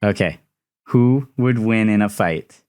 Okay. Who would win in a fight?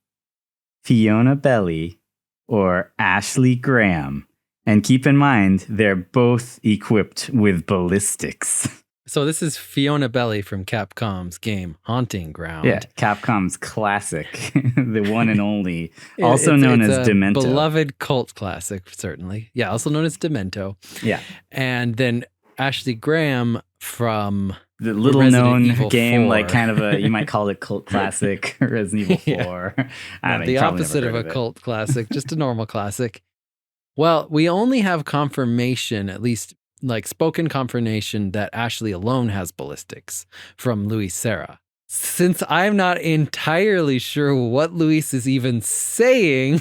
Fiona Belly or Ashley Graham? And keep in mind, they're both equipped with ballistics. So this is Fiona Belly from Capcom's game Haunting Ground. Yeah, Capcom's classic, the one and only, also known as Demento. Beloved cult classic, certainly. Yeah, also known as Demento. Yeah. And then Ashley Graham from the little-known game, 4. like kind of a, you might call it cult classic, Resident Evil 4. Yeah. The opposite of a cult classic, just a normal classic. Well, we only have confirmation, at least like spoken confirmation, that Ashley alone has ballistics from Luis Serra. Since I'm not entirely sure what Luis is even saying,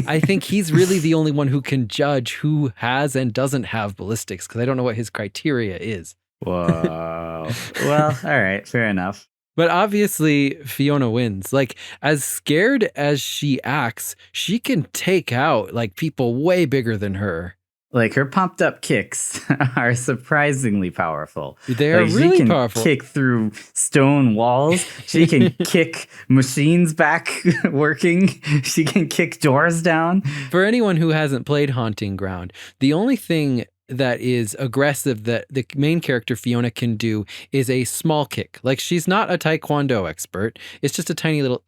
I think he's really the only one who can judge who has and doesn't have ballistics, because I don't know what his criteria is. Whoa. Well, all right, fair enough. But obviously, Fiona wins. Like, as scared as she acts, she can take out like people way bigger than her. Like, her pumped up kicks are surprisingly powerful. They are really powerful. She can kick through stone walls. She can kick machines back working. She can kick doors down. For anyone who hasn't played Haunting Ground, the only thing that is aggressive that the main character Fiona can do is a small kick. Like, she's not a taekwondo expert. It's just a tiny little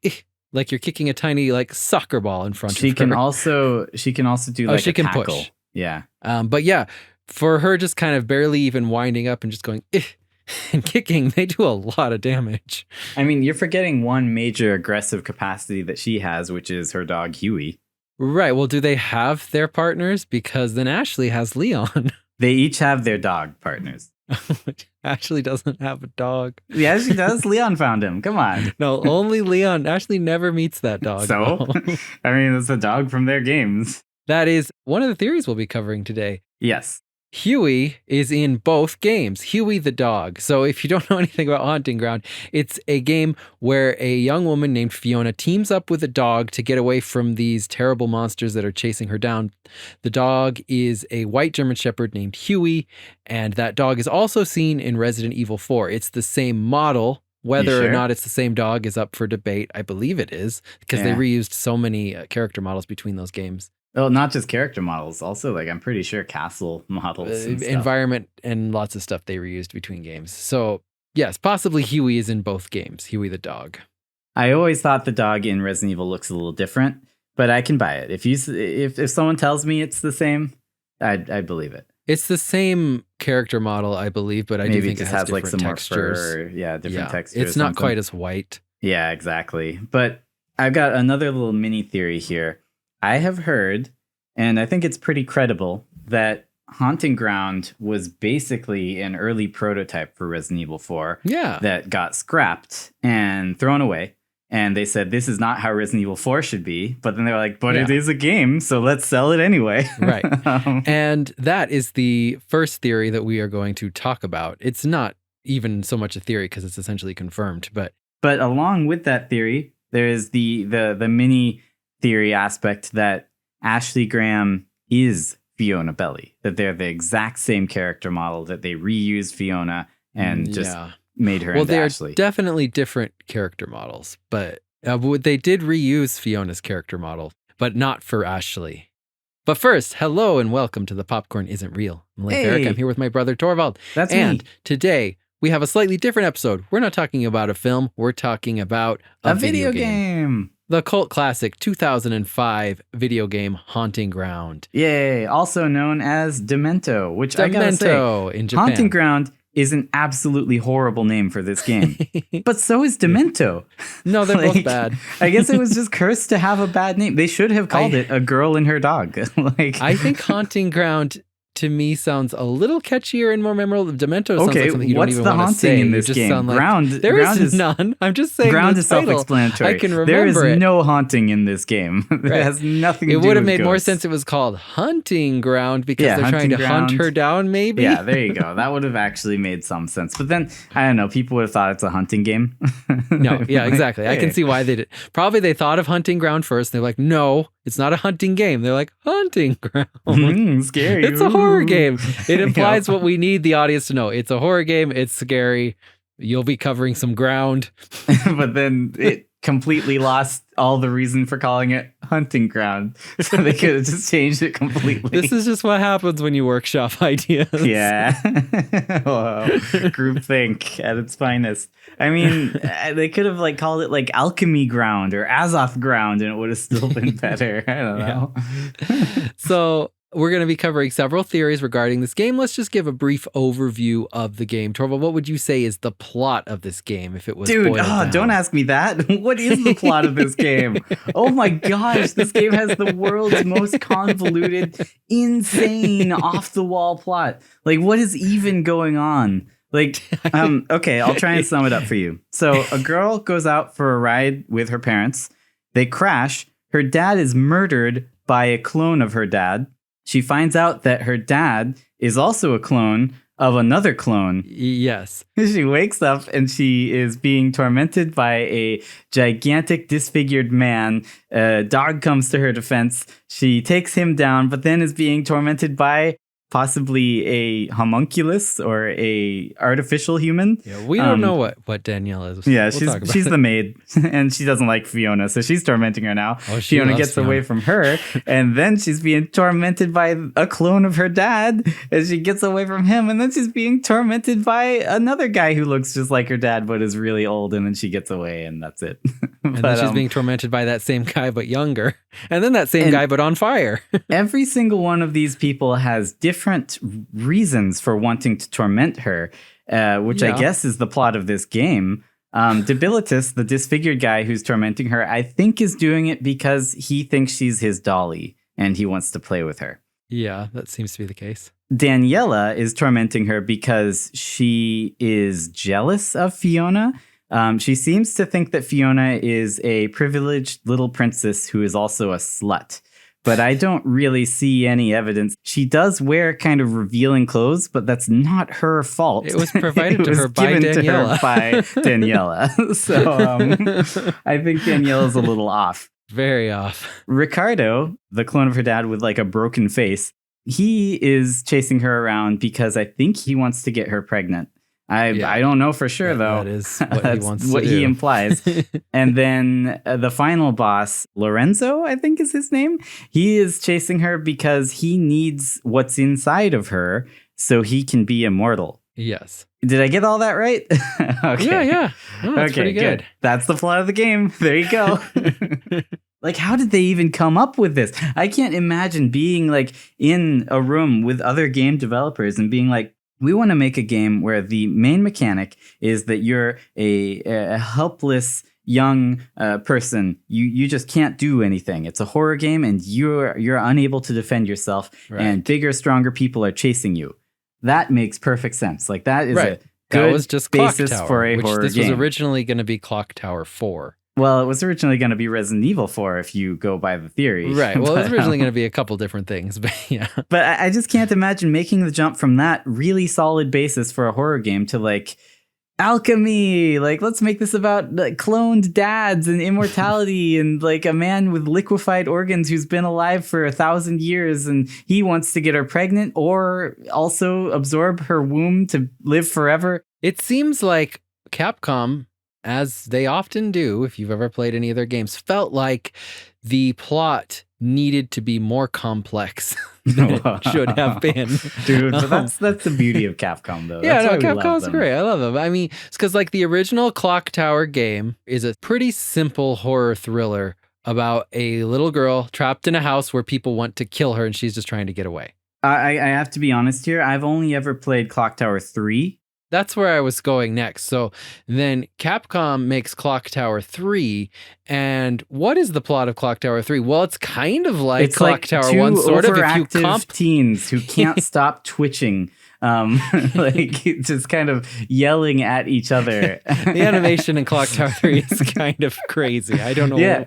like you're kicking a tiny like soccer ball in front of her. She can also do like she can tackle. Push. Yeah. But yeah, for her just kind of barely even winding up and just going and kicking, they do a lot of damage. I mean, you're forgetting one major aggressive capacity that she has, which is her dog Huey. Right. Well, do they have their partners? Because then Ashley has Leon. They each have their dog partners. Ashley doesn't have a dog. Yeah, she does. Leon found him. Come on. No, only Leon. Ashley never meets that dog. So, I mean, it's a dog from their games. That is one of the theories we'll be covering today. Yes. Huey is in both games. Huey the dog. So if you don't know anything about Haunting Ground, it's a game where a young woman named Fiona teams up with a dog to get away from these terrible monsters that are chasing her down. The dog is a white German Shepherd named Huey, and that dog is also seen in Resident Evil 4. It's the same model. Whether or not it's the same dog is up for debate. I believe it is, because they reused so many character models between those games. Well, not just character models, also, like, I'm pretty sure castle models and environment and lots of stuff they reused between games. So, yes, possibly Huey is in both games, Huey the dog. I always thought the dog in Resident Evil looks a little different, but I can buy it. If someone tells me it's the same, I believe it. It's the same character model, I believe, but I do think it has like some textures. More fur, different textures. It's not quite as white. Yeah, exactly. But I've got another little mini theory here. I have heard, and I think it's pretty credible, that Haunting Ground was basically an early prototype for Resident Evil 4 that got scrapped and thrown away. And they said, this is not how Resident Evil 4 should be. But then they were like, but it is a game, so let's sell it anyway. Right. And that is the first theory that we are going to talk about. It's not even so much a theory because it's essentially confirmed. But along with that theory, there is the mini theory aspect that Ashley Graham is Fiona Belly, that they're the exact same character model, that they reused Fiona and just made her into Ashley. Well, they're definitely different character models, but they did reuse Fiona's character model, but not for Ashley. But first, hello and welcome to The Popcorn Isn't Real. I'm Eric. I'm here with my brother Torvald. That's and me. Today we have a slightly different episode. We're not talking about a film. We're talking about a video game. The cult classic 2005 video game Haunting Ground. Yay! Also known as Demento, which I gotta say, in Japan. Haunting Ground is an absolutely horrible name for this game. But so is Demento. No, they're both bad. I guess it was just cursed to have a bad name. They should have called it A Girl and Her Dog. I think Haunting Ground to me sounds a little catchier and more memorable. Demento sounds like something you don't even want to say. What's the haunting in this game? Like, there is none. I'm just saying Ground is self-explanatory. I can remember There is it. no haunting in this game. It has nothing to do with It would have made more ghosts. sense if it was called Hunting Ground because they're trying to hunt her down, maybe? Yeah, there you go. That would have actually made some sense. But then, I don't know, people would have thought it's a hunting game. No, yeah, exactly. I can see why they did. Probably they thought of Hunting Ground first. They're like, no, it's not a hunting game. They're like, Hunting Ground. Scary. It's a horror game. It implies what we need the audience to know. It's a horror game. It's scary. You'll be covering some ground. But then it completely lost all the reason for calling it hunting ground. So they could have just changed it completely. This is just what happens when you workshop ideas. Yeah. Wow. Groupthink at its finest. I mean, they could have like called it like alchemy ground or Azoth ground and it would have still been better. I don't know. Yeah. So we're going to be covering several theories regarding this game. Let's just give a brief overview of the game. Torvald, what would you say is the plot of this game if it was boiled down? Don't ask me that. What is the plot of this game? Oh my gosh, this game has the world's most convoluted, insane, off-the-wall plot. Like, what is even going on? Like, okay, I'll try and sum it up for you. So a girl goes out for a ride with her parents. They crash. Her dad is murdered by a clone of her dad. She finds out that her dad is also a clone of another clone. Yes. She wakes up and she is being tormented by a gigantic disfigured man. A dog comes to her defense. She takes him down, but then is being tormented by possibly a homunculus or a artificial human. Yeah, we don't know what Danielle is. Yeah, she's the maid, and she doesn't like Fiona, so she's tormenting her now. Oh, Fiona gets away from her, and then she's being tormented by a clone of her dad, and she gets away from him, and then she's being tormented by another guy who looks just like her dad but is really old, and then she gets away, and that's it. And then she's being tormented by that same guy but younger, and then that same guy but on fire. Every single one of these people has different reasons for wanting to torment her, which I guess is the plot of this game. Debilitus, the disfigured guy who's tormenting her, I think is doing it because he thinks she's his dolly and he wants to play with her. Yeah, that seems to be the case. Daniella is tormenting her because she is jealous of Fiona. She seems to think that Fiona is a privileged little princess who is also a slut. But I don't really see any evidence. She does wear kind of revealing clothes, but that's not her fault. It was provided to her by Daniella. So I think Daniella's a little off. Very off. Ricardo, the clone of her dad with like a broken face, he is chasing her around because I think he wants to get her pregnant. I don't know for sure, though. That is what he wants to do. What he implies. And then the final boss, Lorenzo, I think is his name. He is chasing her because he needs what's inside of her so he can be immortal. Yes. Did I get all that right? Okay. Yeah. Oh, that's pretty good. That's the plot of the game. There you go. Like, how did they even come up with this? I can't imagine being like in a room with other game developers and being like, we want to make a game where the main mechanic is that you're a helpless young person. You just can't do anything. It's a horror game, and you're unable to defend yourself. Right. And bigger, stronger people are chasing you. That makes perfect sense. Like that is a good basis for a horror game. This was originally going to be Clock Tower 4. Well, it was originally going to be Resident Evil 4 if you go by the theory. Right. Well, it was originally going to be a couple different things, but yeah. But I just can't imagine making the jump from that really solid basis for a horror game to like alchemy. Like, let's make this about like, cloned dads and immortality and like a man with liquefied organs who's been alive for 1,000 years and he wants to get her pregnant or also absorb her womb to live forever. It seems like Capcom, as they often do, if you've ever played any of their games, felt like the plot needed to be more complex than it should have been. Dude, but that's the beauty of Capcom, though. Yeah, no, Capcom's great. I love them. I mean, it's because like the original Clock Tower game is a pretty simple horror thriller about a little girl trapped in a house where people want to kill her and she's just trying to get away. I have to be honest here. I've only ever played Clock Tower 3. That's where I was going next. So then Capcom makes Clock Tower 3. And what is the plot of Clock Tower 3? Well, it's kind of like Clock Tower 1, sort of. If you teens who can't stop twitching. Like just kind of yelling at each other. The animation in Clock Tower 3 is kind of crazy. I don't know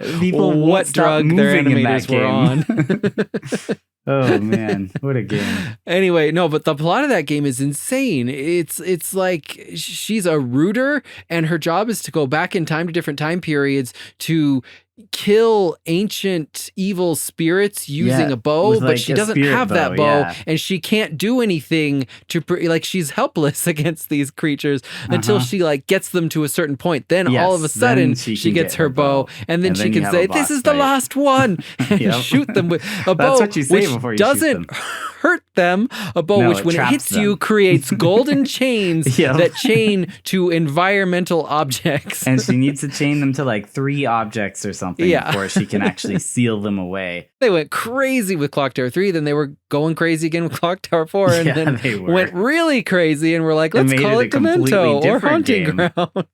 what drug their animators were on. Oh man, what a game. Anyway, no, but the plot of that game is insane. It's like she's a rooter and her job is to go back in time to different time periods to kill ancient evil spirits using a bow, with, but like, she a doesn't spirit have that bow, bow, and she can't do anything to like she's helpless against these creatures until she like gets them to a certain point. Then all of a Yes, sudden then she she can gets get her her bow, bow. and then And she then you can have a say, boss "This is the fight." last one," and Yep. shoot them with a bow, That's what you say which before you shoot doesn't them. hurt them. A bow No, which it when it traps hits you them. creates golden chains Yep. that chain to environmental objects. And she needs to chain them to like 3 objects or something before she can actually seal them away. They went crazy with Clock Tower 3, then they were going crazy again with Clock Tower 4, and Yeah, they then were. went really crazy, and we're like, It let's made call it it a completely Demento or different Haunting game. Ground.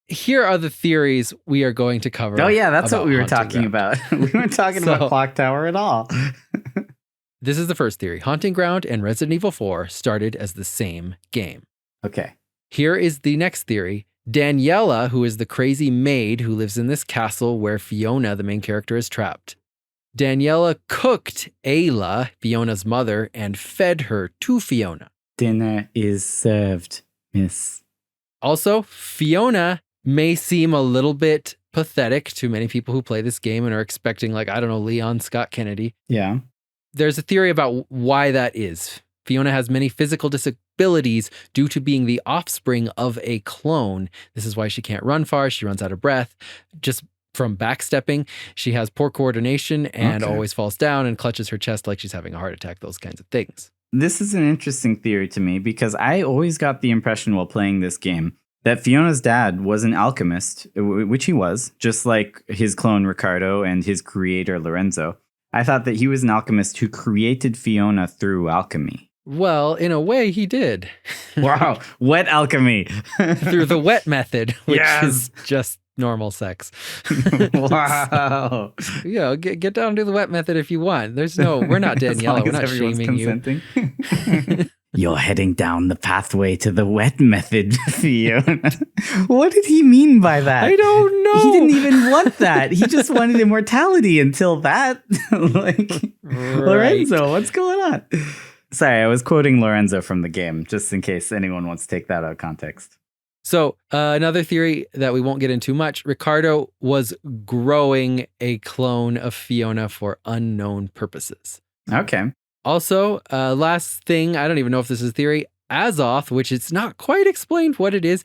Here are the theories we are going to cover. Oh yeah, that's what about we were Haunting talking Ground. about. We weren't talking about Clock Tower at all. This is the first theory. Haunting Ground and Resident Evil 4 started as the same game. Okay. Here is the next theory. Daniella, who is the crazy maid who lives in this castle where Fiona, the main character, is trapped. Daniella cooked Ayla, Fiona's mother, and fed her to Fiona. Dinner is served, miss. Also, Fiona may seem a little bit pathetic to many people who play this game and are expecting, like, I don't know, Leon Scott Kennedy. Yeah. There's a theory about why that is. Fiona has many physical disabilities due to being the offspring of a clone. This is why she can't run far. She runs out of breath just from backstepping. She has poor coordination and always falls down and clutches her chest like she's having a heart attack, those kinds of things. This is an interesting theory to me because I always got the impression while playing this game that Fiona's dad was an alchemist, which he was, just like his clone Ricardo and his creator Lorenzo. I thought that he was an alchemist who created Fiona through alchemy. Well, in a way, he did. Wow, wet alchemy. Through the wet method, which Yes. is just normal sex. Wow. Get down to the wet method if you want. We're not As Daniella. long We're as not everyone's shaming you. consenting. You're heading down the pathway to the wet method, Fiona. What did he mean by that? I don't know. He didn't even want that. He just wanted immortality until that. Lorenzo, what's going on? Sorry, I was quoting Lorenzo from the game, just in case anyone wants to take that out of context. So another theory that we won't get into much, Ricardo was growing a clone of Fiona for unknown purposes. Okay. Also, last thing, I don't even know if this is a theory, Azoth, which it's not quite explained what it is.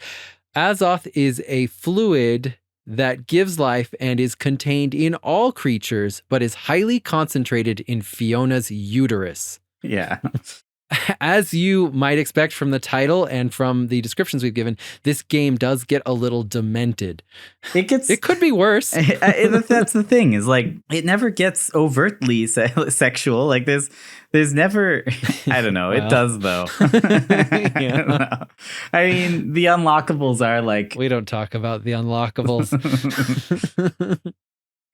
Azoth is a fluid that gives life and is contained in all creatures, but is highly concentrated in Fiona's uterus. Yeah. As you might expect from the title and from the descriptions we've given, this game does get a little demented. It could be worse. That's the thing, is like it never gets overtly sexual. Like there's never, I don't know. It does though. Yeah. I mean, the unlockables are like, We don't talk about the unlockables.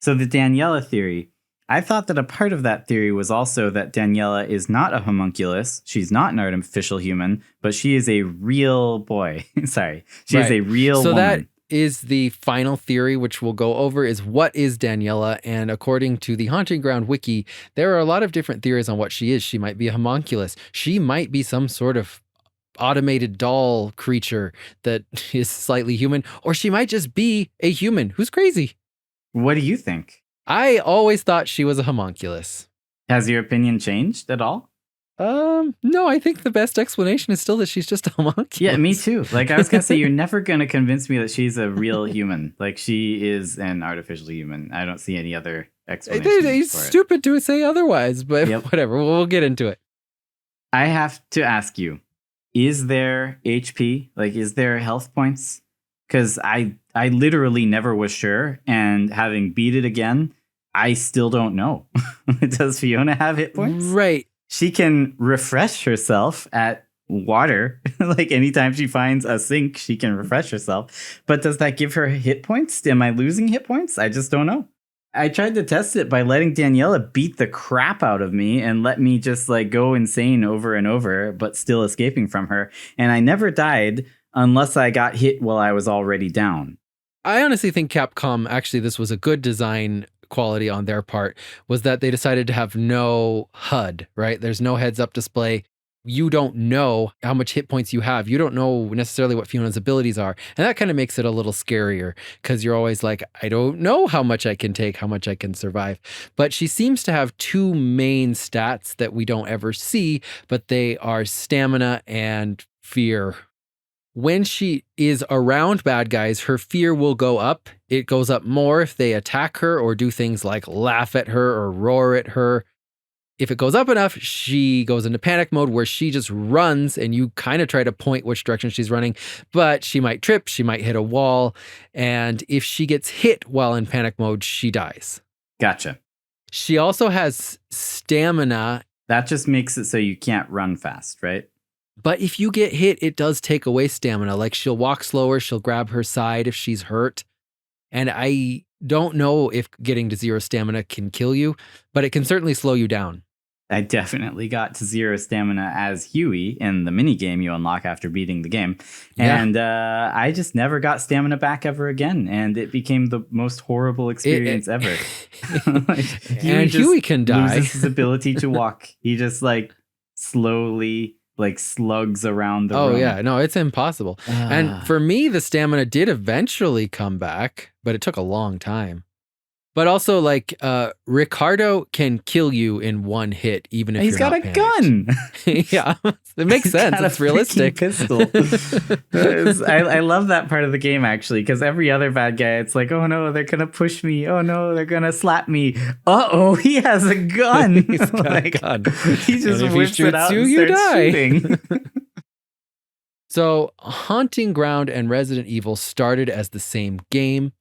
So the Daniella theory, I thought that a part of that theory was also that Daniella is not a homunculus. She's not an artificial human, but she is a real boy. Sorry. She is a real woman. So that is the final theory, which we'll go over, is what is Daniella? And according to the Haunting Ground wiki, there are a lot of different theories on what she is. She might be a homunculus. She might be some sort of automated doll creature that is slightly human, or she might just be a human who's crazy. What do you think? I always thought she was a homunculus. Has your opinion changed at all? No, I think the best explanation is still that she's just a homunculus. Yeah, me too. Like I was gonna say, you're never gonna convince me that she's a real human. Like she is an artificial human. I don't see any other explanation. It's stupid to say otherwise, but whatever. We'll get into it. I have to ask you, is there HP? Like, is there health points? Because I literally never was sure, and having beat it again, I still don't know. Does Fiona have hit points? Right. She can refresh herself at water. Like anytime she finds a sink, she can refresh herself. But does that give her hit points? Am I losing hit points? I just don't know. I tried to test it by letting Daniella beat the crap out of me and let me just like go insane over and over, but still escaping from her. And I never died unless I got hit while I was already down. I honestly think Capcom, actually, this was a good design quality on their part, was that they decided to have no HUD, right? There's no heads-up display. you don't know how much hit points you have. You don't know necessarily what Fiona's abilities are. And that kind of makes it a little scarier because you're always like, I don't know how much I can take, how much I can survive. But she seems to have two main stats that we don't ever see, but they are stamina and fear. When she is around bad guys, her fear will go up. It goes up more if they attack her or do things like laugh at her or roar at her. If it goes up enough, she goes into panic mode where she just runs and you kind of try to point which direction she's running, but she might trip, she might hit a wall. And if she gets hit while in panic mode, she dies. Gotcha. She also has stamina. That just makes it so you can't run fast, right? But if you get hit, it does take away stamina. Like she'll walk slower, she'll grab her side if she's hurt. And I don't know if getting to 0 stamina can kill you, but it can certainly slow you down. I definitely got to 0 stamina as Huey in the mini game you unlock after beating the game. Yeah. And I just never got stamina back ever again. And it became the most horrible experience ever. And Huey can die. Loses his ability to walk. He just like slowly like slugs around the room. Oh yeah, no, it's impossible. And for me, the stamina did eventually come back, but it took a long time. But also, like, Ricardo can kill you in one hit, even if he's you're got not a gun. Yeah, it makes sense. It's realistic. Pistol. I love that part of the game actually, because every other bad guy, it's like, oh no, they're gonna push me. Oh no, they're gonna slap me. Oh, he has a gun. He's got a gun. He just whips it out you, and you starts die. shooting. So, Haunting Ground and Resident Evil started as the same game.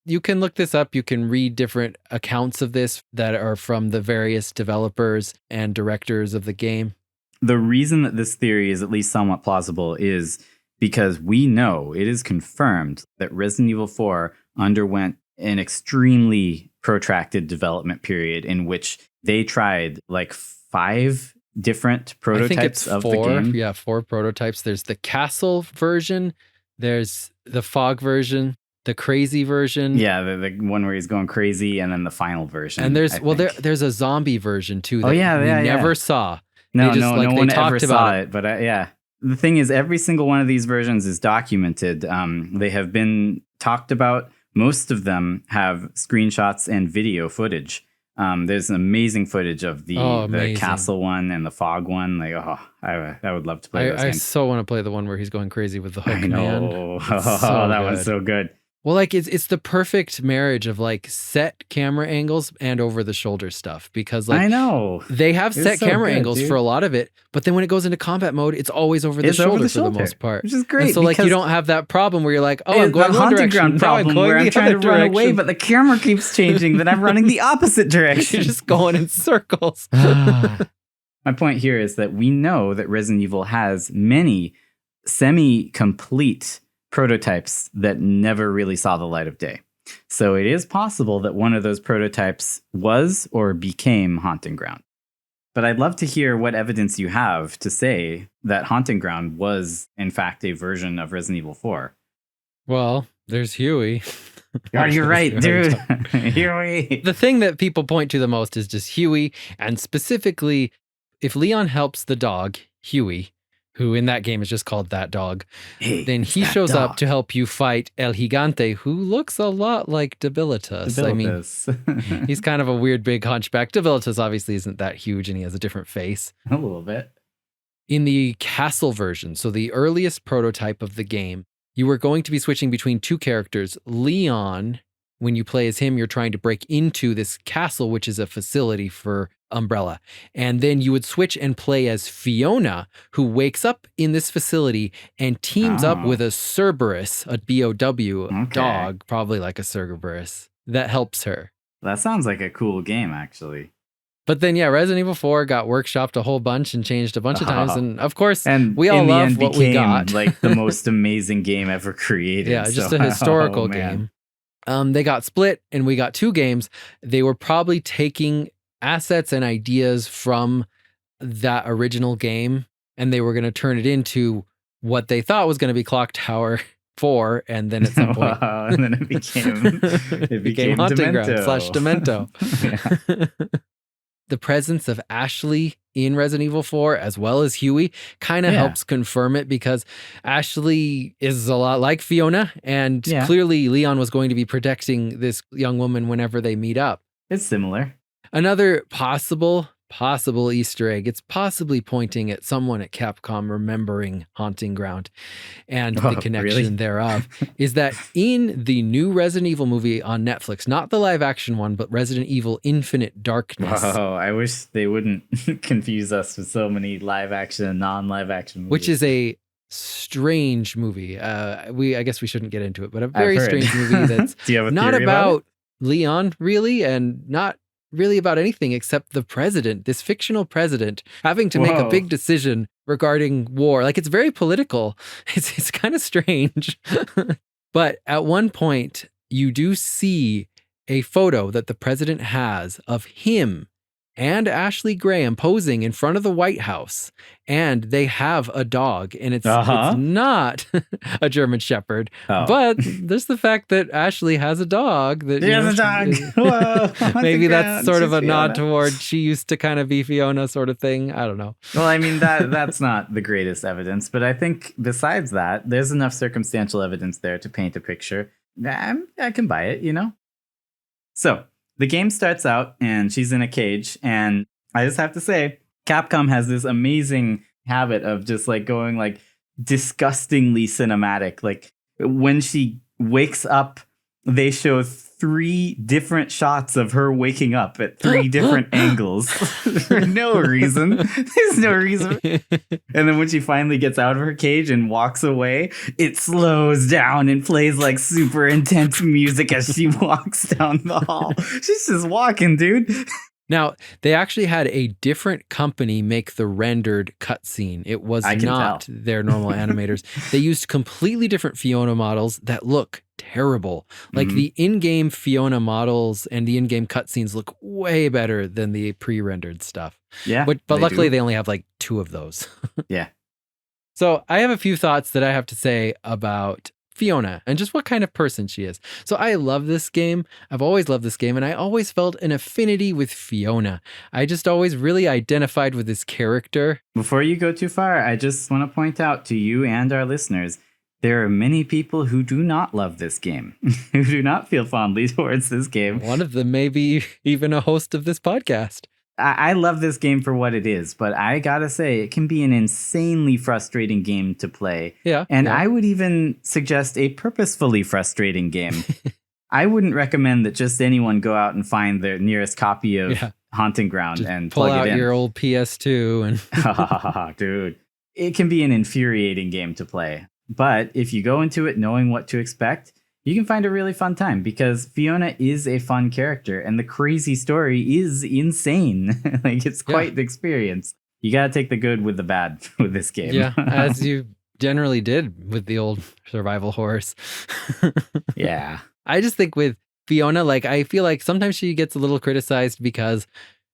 You can look this up. You can read different accounts of this that are from the various developers and directors of the game. The reason that this theory is at least somewhat plausible is because we know it is confirmed that Resident Evil 4 underwent an extremely protracted development period in which they tried like 5 different prototypes of the game. Yeah, 4 prototypes. There's the castle version, there's the fog version, the crazy version. Yeah, the one where he's going crazy, and then the final version. And there's a zombie version too that we never saw. No one ever saw it. But yeah, the thing is, every single one of these versions is documented. They have been talked about. Most of them have screenshots and video footage. There's amazing footage of the castle one and the fog one. Like, I would love to play those games. I so want to play the one where he's going crazy with the hook. I know. That one's so good. Well, like it's the perfect marriage of like set camera angles and over the shoulder stuff, because like I know they have set camera angles for a lot of it, but then when it goes into combat mode, it's always over the shoulder for the most part, which is great. And so like you don't have that problem where you're like, oh, I'm going one direction, ground problem where I'm trying to run away, but the camera keeps changing. Then I'm running the opposite direction. You're just going in circles. My point here is that we know that Resident Evil has many semi-complete prototypes that never really saw the light of day. So it is possible that one of those prototypes was or became Haunting Ground. But I'd love to hear what evidence you have to say that Haunting Ground was, in fact, a version of Resident Evil 4. Well, there's Huey. Oh, you're right, dude. Huey. The thing that people point to the most is just Huey, and specifically, if Leon helps the dog, Huey, who in that game is just called that dog, then he shows up to help you fight El Gigante, who looks a lot like Debilitus. I mean, he's kind of a weird big hunchback. Debilitus obviously isn't that huge, and he has a different face. A little bit. In the castle version, so the earliest prototype of the game, you were going to be switching between 2 characters. Leon, when you play as him, you're trying to break into this castle, which is a facility for Umbrella. And then you would switch and play as Fiona, who wakes up in this facility and teams up with a Cerberus, a BOW dog, probably like a Cerberus, that helps her. That sounds like a cool game, actually. But then, yeah, Resident Evil 4 got workshopped a whole bunch and changed a bunch of times. And of course, we all love what we got. Like the most amazing game ever created. Yeah, just a historical game. They got split and we got 2 games. They were probably taking assets and ideas from that original game, and they were going to turn it into what they thought was going to be Clock Tower 4, and then at some point and then it became Haunting Demento. Ground /Demento. The presence of Ashley in Resident Evil 4 as well as Huey kind of Yeah. helps confirm it, because Ashley is a lot like Fiona, and Yeah. clearly Leon was going to be protecting this young woman whenever they meet up. It's similar. Another possible Easter egg, it's possibly pointing at someone at Capcom remembering Haunting Ground and the connection thereof, is that in the new Resident Evil movie on Netflix, not the live action one, but Resident Evil Infinite Darkness. Oh, I wish they wouldn't confuse us with so many live action and non-live action movies. Which is a strange movie. I guess we shouldn't get into it, but a very strange movie that's Do you have a not theory about Leon, really, and not really about anything except the president, this fictional president, having to make a big decision regarding war. Like, it's very political. It's kind of strange. But at one point, you do see a photo that the president has of him and Ashley Graham posing in front of the White House, and they have a dog, and it's not a German Shepherd, but there's the fact that Ashley has a dog. That, She has a dog. Whoa, maybe that's sort of a nod toward she used to kind of be Fiona sort of thing. I don't know. Well, I mean, that's not the greatest evidence, but I think besides that, there's enough circumstantial evidence there to paint a picture. I can buy it, you know? So the game starts out and she's in a cage, and I just have to say, Capcom has this amazing habit of just like going like disgustingly cinematic. Like when she wakes up, they show 3 different shots of her waking up at 3 different angles for no reason. There's no reason. And then when she finally gets out of her cage and walks away, it slows down and plays like super intense music as she walks down the hall. She's just walking, dude. Now, they actually had a different company make the rendered cutscene. It was not their normal animators. They used completely different Fiona models that look terrible. Like the in-game Fiona models and the in-game cutscenes look way better than the pre-rendered stuff. Yeah. But luckily they only have like 2 of those. Yeah. So I have a few thoughts that I have to say about Fiona and just what kind of person she is. So I love this game. I've always loved this game, and I always felt an affinity with Fiona. I just always really identified with this character. Before you go too far, I just want to point out to you and our listeners, there are many people who do not love this game, who do not feel fondly towards this game. One of them may be even a host of this podcast. I love this game for what it is, but I gotta say, it can be an insanely frustrating game to play. Yeah. And I would even suggest a purposefully frustrating game. I wouldn't recommend that just anyone go out and find their nearest copy of Haunting Ground just and pull plug out it in. your old PS2 and Dude, it can be an infuriating game to play. But if you go into it knowing what to expect, you can find a really fun time, because Fiona is a fun character and the crazy story is insane. Like, it's quite the experience. You got to take the good with the bad with this game. Yeah, as you generally did with the old survival horrors. Yeah. I just think with Fiona, like, I feel like sometimes she gets a little criticized because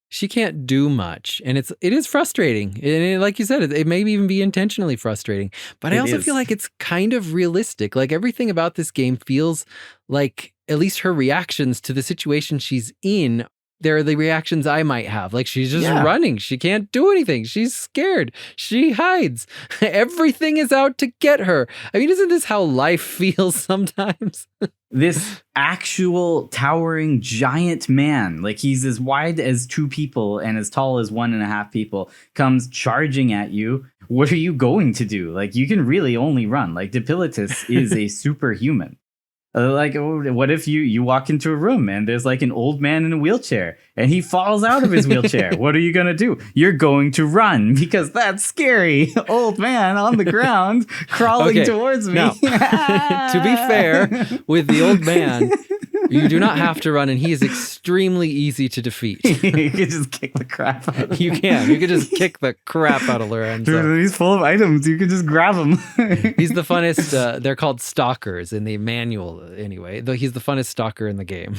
she can't do much, and it is frustrating. And like you said, it may even be intentionally frustrating. But I also feel like it's kind of realistic. Like, everything about this game feels like, at least her reactions to the situation she's in, they're the reactions I might have. Like, she's just running. She can't do anything. She's scared. She hides. Everything is out to get her. I mean, isn't this how life feels sometimes? This actual towering giant man, like he's as wide as 2 people and as tall as 1.5 people, comes charging at you. What are you going to do? Like, you can really only run. Like, Debilitus is a superhuman. Like, what if you walk into a room and there's like an old man in a wheelchair and he falls out of his wheelchair? What are you going to do? You're going to run, because that's scary. Old man on the ground crawling towards me. Now, to be fair, with the old man, you do not have to run, and he is extremely easy to defeat. You can just kick the crap out of him. You can just kick the crap out of Lorenzo. Dude, he's full of items. You can just grab him. He's the funnest. They're called stalkers in the manual anyway, though he's the funnest stalker in the game.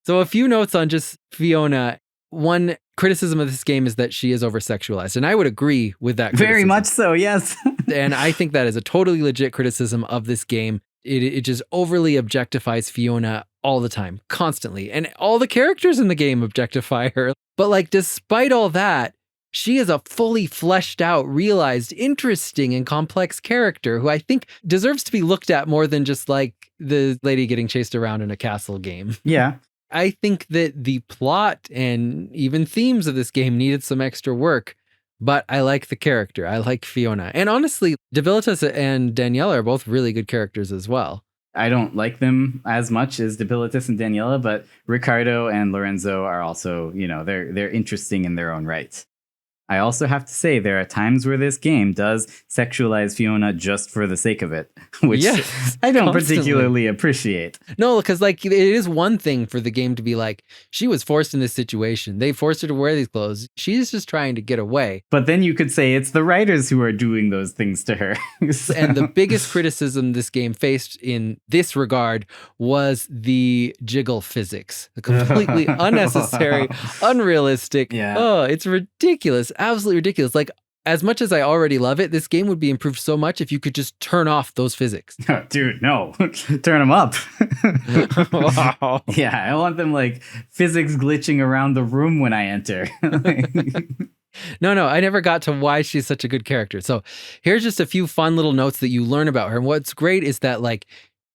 So a few notes on just Fiona. One criticism of this game is that she is over-sexualized, and I would agree with that criticism. Very much so, yes. And I think that is a totally legit criticism of this game. It just overly objectifies Fiona all the time, constantly. And all the characters in the game objectify her. But like, despite all that, she is a fully fleshed out, realized, interesting, and complex character who I think deserves to be looked at more than just like the lady getting chased around in a castle game. Yeah. I think that the plot and even themes of this game needed some extra work, but I like the character. I like Fiona. And honestly, Debilitus and Daniella are both really good characters as well. I don't like them as much as Debilitus and Daniella, but Ricardo and Lorenzo are also, they're interesting in their own right. I also have to say there are times where this game does sexualize Fiona just for the sake of it, which I don't particularly appreciate. No, because like it is one thing for the game to be like, she was forced in this situation. They forced her to wear these clothes. She's just trying to get away. But then you could say it's the writers who are doing those things to her. So. And the biggest criticism this game faced in this regard was the jiggle physics. Completely unnecessary, unrealistic. Yeah. Oh, it's ridiculous. Absolutely ridiculous. Like, as much as I already love it, this game would be improved so much if you could just turn off those physics. Dude, no. Turn them up. Wow. Yeah, I want them like physics glitching around the room when I enter. No, I never got to why she's such a good character. So here's just a few fun little notes that you learn about her. And what's great is that like,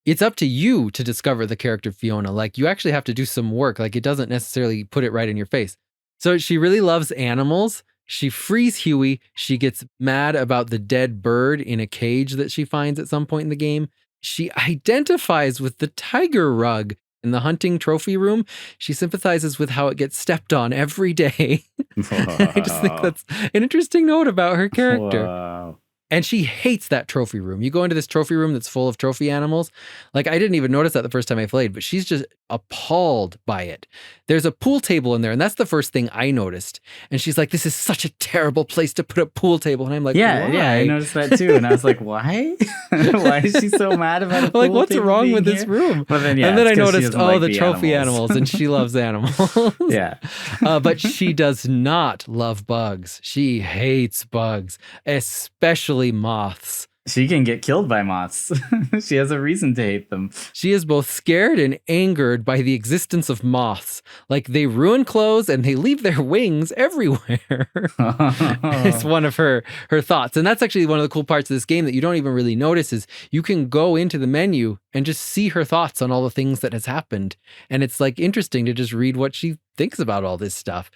it's up to you to discover the character Fiona. Like you actually have to do some work. Like it doesn't necessarily put it right in your face. So she really loves animals. She frees Huey. She gets mad about the dead bird in a cage that she finds at some point in the game. She identifies with the tiger rug in the hunting trophy room. She sympathizes with how it gets stepped on every day. I just think that's an interesting note about her character. Wow. And she hates that trophy room. You go into this trophy room that's full of trophy animals. Like, I didn't even notice that the first time I played, but she's just appalled by it. There's a pool table in there, and that's the first thing I noticed. And she's like, this is such a terrible place to put a pool table. And I'm like, yeah, why? I noticed that too. And I was like, why? Why is she so mad about a pool like, what's table wrong being with this here? room? Well, then, and then I noticed, like the trophy animals, and she loves animals. Yeah. But she does not love bugs. She hates bugs, especially moths. She can get killed by moths. She has a reason to hate them. She is both scared and angered by the existence of moths. Like, they ruin clothes and they leave their wings everywhere. It's one of her thoughts. And that's actually one of the cool parts of this game that you don't even really notice is you can go into the menu and just see her thoughts on all the things that has happened. And it's like interesting to just read what she thinks about all this stuff.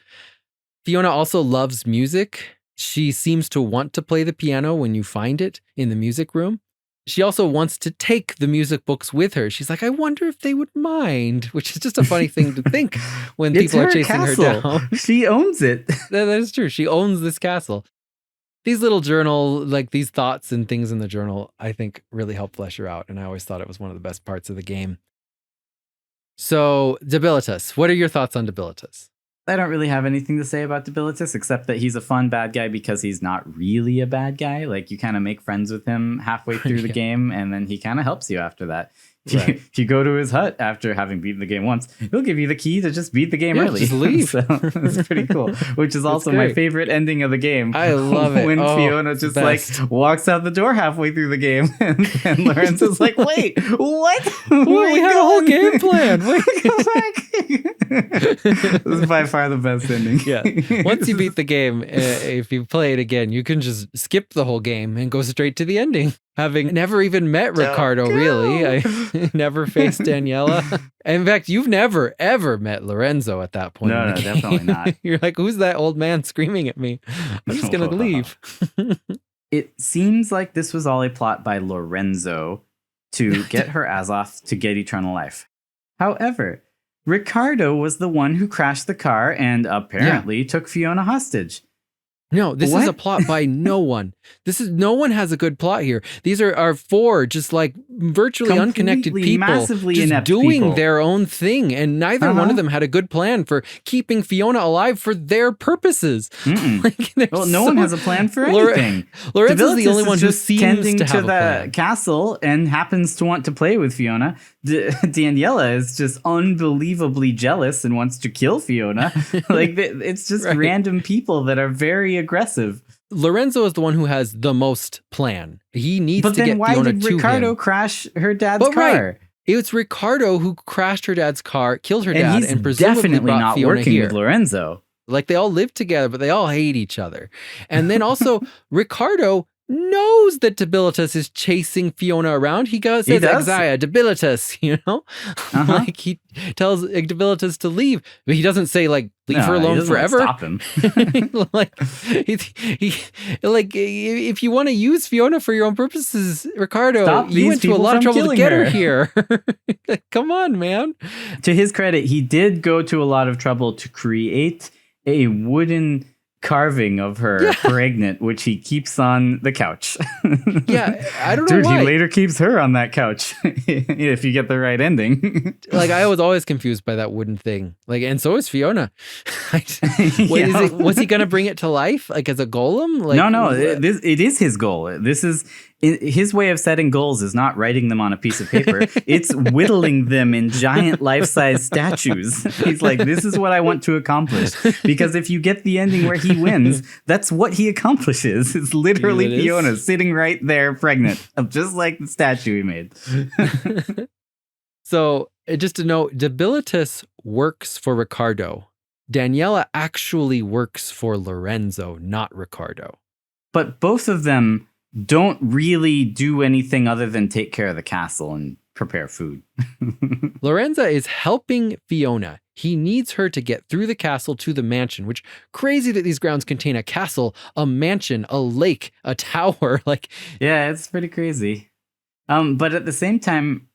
Fiona also loves music. She seems to want to play the piano when you find it in the music room. She also wants to take the music books with her. She's like, I wonder if they would mind, which is just a funny thing to think when people are chasing her down. She owns it. That is true. She owns this castle. These little journal, like these thoughts and things in the journal, I think really help flesh her out. And I always thought it was one of the best parts of the game. So, Debilitus, what are your thoughts on Debilitus? I don't really have anything to say about Debilitus except that he's a fun bad guy because he's not really a bad guy. Like you kind of make friends with him halfway through the game and then he kind of helps you after that. If you go to his hut after having beaten the game once, he'll give you the key to just beat the game early. Just leave. So it's pretty cool, which is also my favorite ending of the game. I love it. When Fiona just like walks out the door halfway through the game and Lorenzo's like, wait, what? We had a whole game plan. Wait. Go back. This is by far the best ending. Yeah. Once you beat the game, if you play it again, you can just skip the whole game and go straight to the ending. Having never even met Ricardo, really. I never faced Daniella. In fact, you've never, ever met Lorenzo at that point. No, definitely not. You're like, who's that old man screaming at me? I'm just going to leave. It seems like this was all a plot by Lorenzo to get her Azoth to get eternal life. However, Ricardo was the one who crashed the car and apparently took Fiona hostage. No, this is a plot by no one. No one has a good plot here. These are four just like virtually unconnected people massively just inept doing people. their own thing. And neither one of them had a good plan for keeping Fiona alive for their purposes. Like, well, no one has a plan for anything. Lorenzo's the only one who seems tending to have the a plan. castle and happens to want to play with Fiona. Daniella is just unbelievably jealous and wants to kill Fiona. Like it's just random people that are very aggressive. Lorenzo is the one who has the most plan. He needs to get Fiona to him. But then why did Ricardo crash her dad's car? Right. It's Ricardo who crashed her dad's car, killed her dad, and presumably definitely brought not Fiona working here. with Lorenzo. Like, they all live together, but they all hate each other. And then also, Ricardo knows that Debilitus is chasing Fiona around. He says, Exia, Debilitus, Like, he tells Debilitus to leave, but he doesn't say, like, leave her alone forever. Stop him. Like, if you want to use Fiona for your own purposes, Ricardo, you went to a lot of trouble to get her here. Come on, man. To his credit, he did go to a lot of trouble to create a wooden carving of her pregnant, which he keeps on the couch. I don't know why. He later keeps her on that couch if you get the right ending. Like, I was always confused by that wooden thing. Like, and so is Fiona. Was he going to bring it to life, like as a golem? Like, no. It is his goal. This is his way of setting goals. Is not writing them on a piece of paper. It's whittling them in giant life-size statues. He's like, this is what I want to accomplish. Because if you get the ending where he wins, that's what he accomplishes. It's literally Fiona sitting right there, pregnant, just like the statue he made. So, just to note, Debilitus works for Ricardo. Daniella actually works for Lorenzo, not Ricardo. But both of them don't really do anything other than take care of the castle and prepare food. Lorenzo is helping Fiona. He needs her to get through the castle to the mansion, which crazy that these grounds contain a castle, a mansion, a lake, a tower. Like, yeah, it's pretty crazy. But at the same time,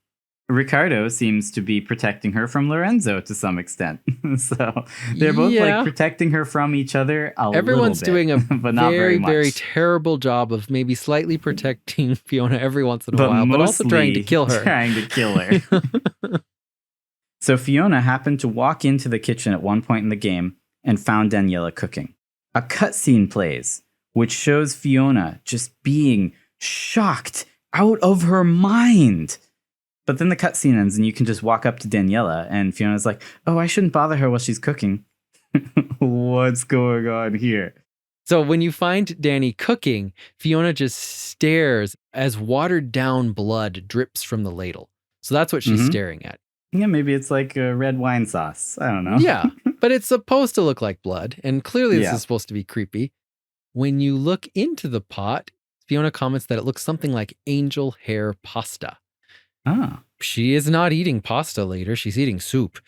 Ricardo seems to be protecting her from Lorenzo to some extent. So they're both like protecting her from each other Everyone's little bit, doing a but not very, very terrible job of maybe slightly protecting Fiona every once in a while, but also trying to kill her. So Fiona happened to walk into the kitchen at one point in the game and found Daniella cooking. A cutscene plays, which shows Fiona just being shocked out of her mind. But then the cutscene ends and you can just walk up to Daniella and Fiona's like, oh, I shouldn't bother her while she's cooking. What's going on here? So when you find Danny cooking, Fiona just stares as watered down blood drips from the ladle. So that's what she's staring at. Yeah, maybe it's like a red wine sauce. I don't know. Yeah, but it's supposed to look like blood. And clearly this is supposed to be creepy. When you look into the pot, Fiona comments that it looks something like angel hair pasta. Ah. She is not eating pasta later. She's eating soup.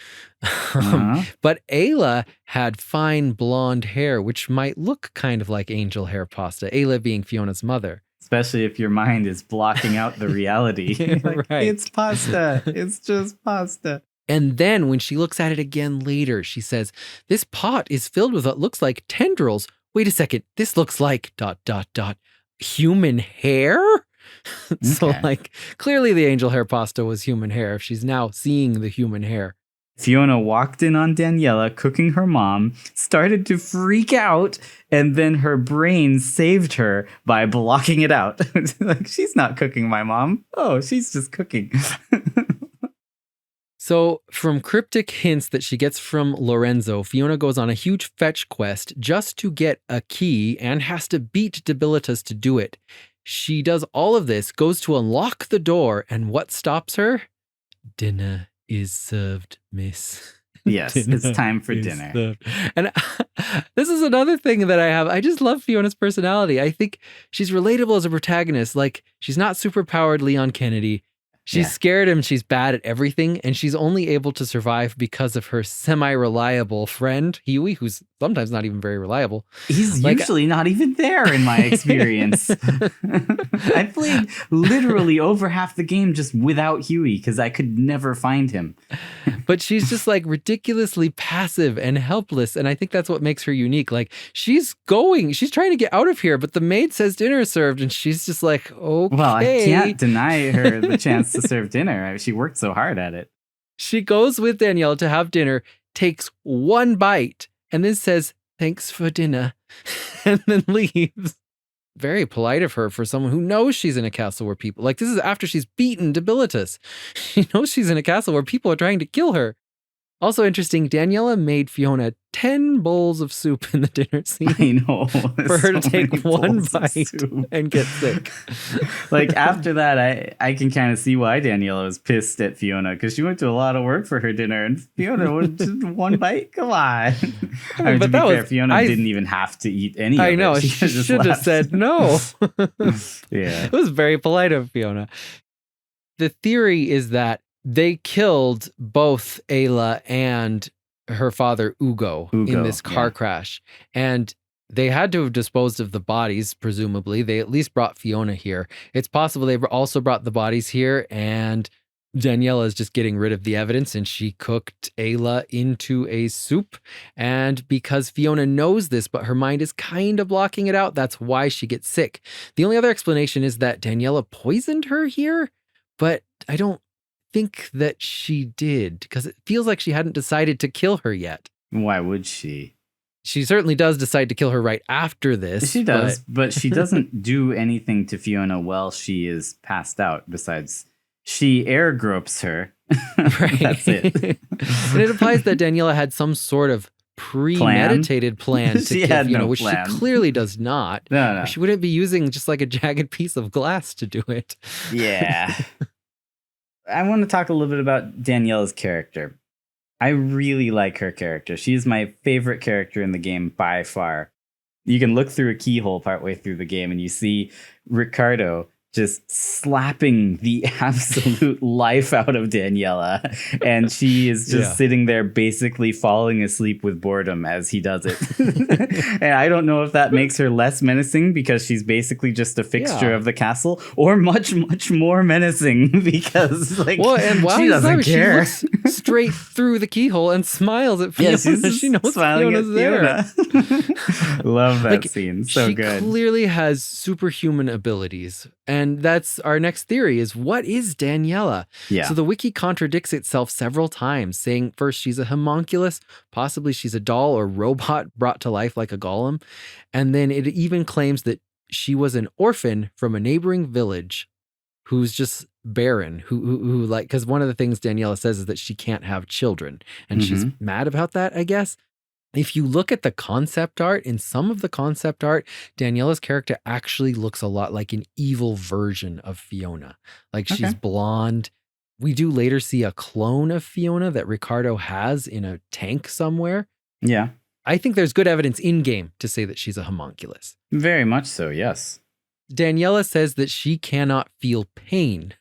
But Ayla had fine blonde hair, which might look kind of like angel hair pasta. Ayla being Fiona's mother. Especially if your mind is blocking out the reality. Like, right. It's pasta. It's just pasta. And then when she looks at it again later, she says, this pot is filled with what looks like tendrils. Wait a second. This looks like ... human hair? So like clearly the angel hair pasta was human hair if she's now seeing the human hair. Fiona walked in on Daniella cooking her mom, started to freak out, and then her brain saved her by blocking it out. Like, she's not cooking my mom. Oh, she's just cooking. So from cryptic hints that she gets from Lorenzo, Fiona goes on a huge fetch quest just to get a key and has to beat Debilitus to do it. She does all of this, goes to unlock the door, and what stops her? Dinner is served, miss. Yes, it's time for dinner. Served. And this is another thing that I have. I just love Fiona's personality. I think she's relatable as a protagonist. Like, she's not superpowered Leon Kennedy. She's scared and she's bad at everything, and she's only able to survive because of her semi-reliable friend, Hewies, who's sometimes not even very reliable. He's usually not even there in my experience. I played literally over half the game just without Hewies because I could never find him. But she's just like ridiculously passive and helpless, and I think that's what makes her unique. Like, she's trying to get out of here, but the maid says dinner is served, and she's just like, okay. Well, I can't deny her the chance to serve dinner. She worked so hard at it. She goes with Danielle to have dinner, takes one bite, and then says, thanks for dinner, and then leaves. Very polite of her for someone who knows she's in a castle where people... Like, this is after she's beaten Debilitus. She knows she's in a castle where people are trying to kill her. Also interesting, Daniella made Fiona 10 bowls of soup in the dinner scene. I know. For her to take one bite and get sick. Like after that, I can kind of see why Daniella was pissed at Fiona, because she went to a lot of work for her dinner, and Fiona was just one bite. Come on. I mean, but to be fair, Fiona didn't even have to eat any of it. I know. She should have said no. Yeah. It was very polite of Fiona. The theory is that they killed both Ayla and her father, Ugo, in this car crash. And they had to have disposed of the bodies, presumably. They at least brought Fiona here. It's possible they also brought the bodies here, and Daniella is just getting rid of the evidence, and she cooked Ayla into a soup. And because Fiona knows this, but her mind is kind of blocking it out, that's why she gets sick. The only other explanation is that Daniella poisoned her here, but I don't think that she did, because it feels like she hadn't decided to kill her yet. Why would she? She certainly does decide to kill her right after this. She does, but she doesn't do anything to Fiona while she is passed out, besides she air gropes her. Right. That's it. And it implies that Daniella had some sort of premeditated plan to kill Fiona, which she clearly does not. No. She wouldn't be using just like a jagged piece of glass to do it. Yeah. I want to talk a little bit about Daniella's character. I really like her character. She's my favorite character in the game by far. You can look through a keyhole partway through the game and you see Ricardo just slapping the absolute life out of Daniella. And she is just sitting there basically falling asleep with boredom as he does it. And I don't know if that makes her less menacing because she's basically just a fixture of the castle, or much, much more menacing because she doesn't care. She looks straight through the keyhole and smiles at Fiona. She knows Fiona's there. Love that scene. So she good. She clearly has superhuman abilities. And that's our next theory is, what is Daniella? Yeah. So the wiki contradicts itself several times, saying first she's a homunculus, possibly she's a doll or robot brought to life like a golem. And then it even claims that she was an orphan from a neighboring village who's just barren, who like, because one of the things Daniella says is that she can't have children. And she's mad about that, I guess. If you look at the concept art, in some of the concept art, Daniella's character actually looks a lot like an evil version of Fiona. Like she's blonde. We do later see a clone of Fiona that Ricardo has in a tank somewhere. Yeah. I think there's good evidence in-game to say that she's a homunculus. Very much so, yes. Daniella says that she cannot feel pain,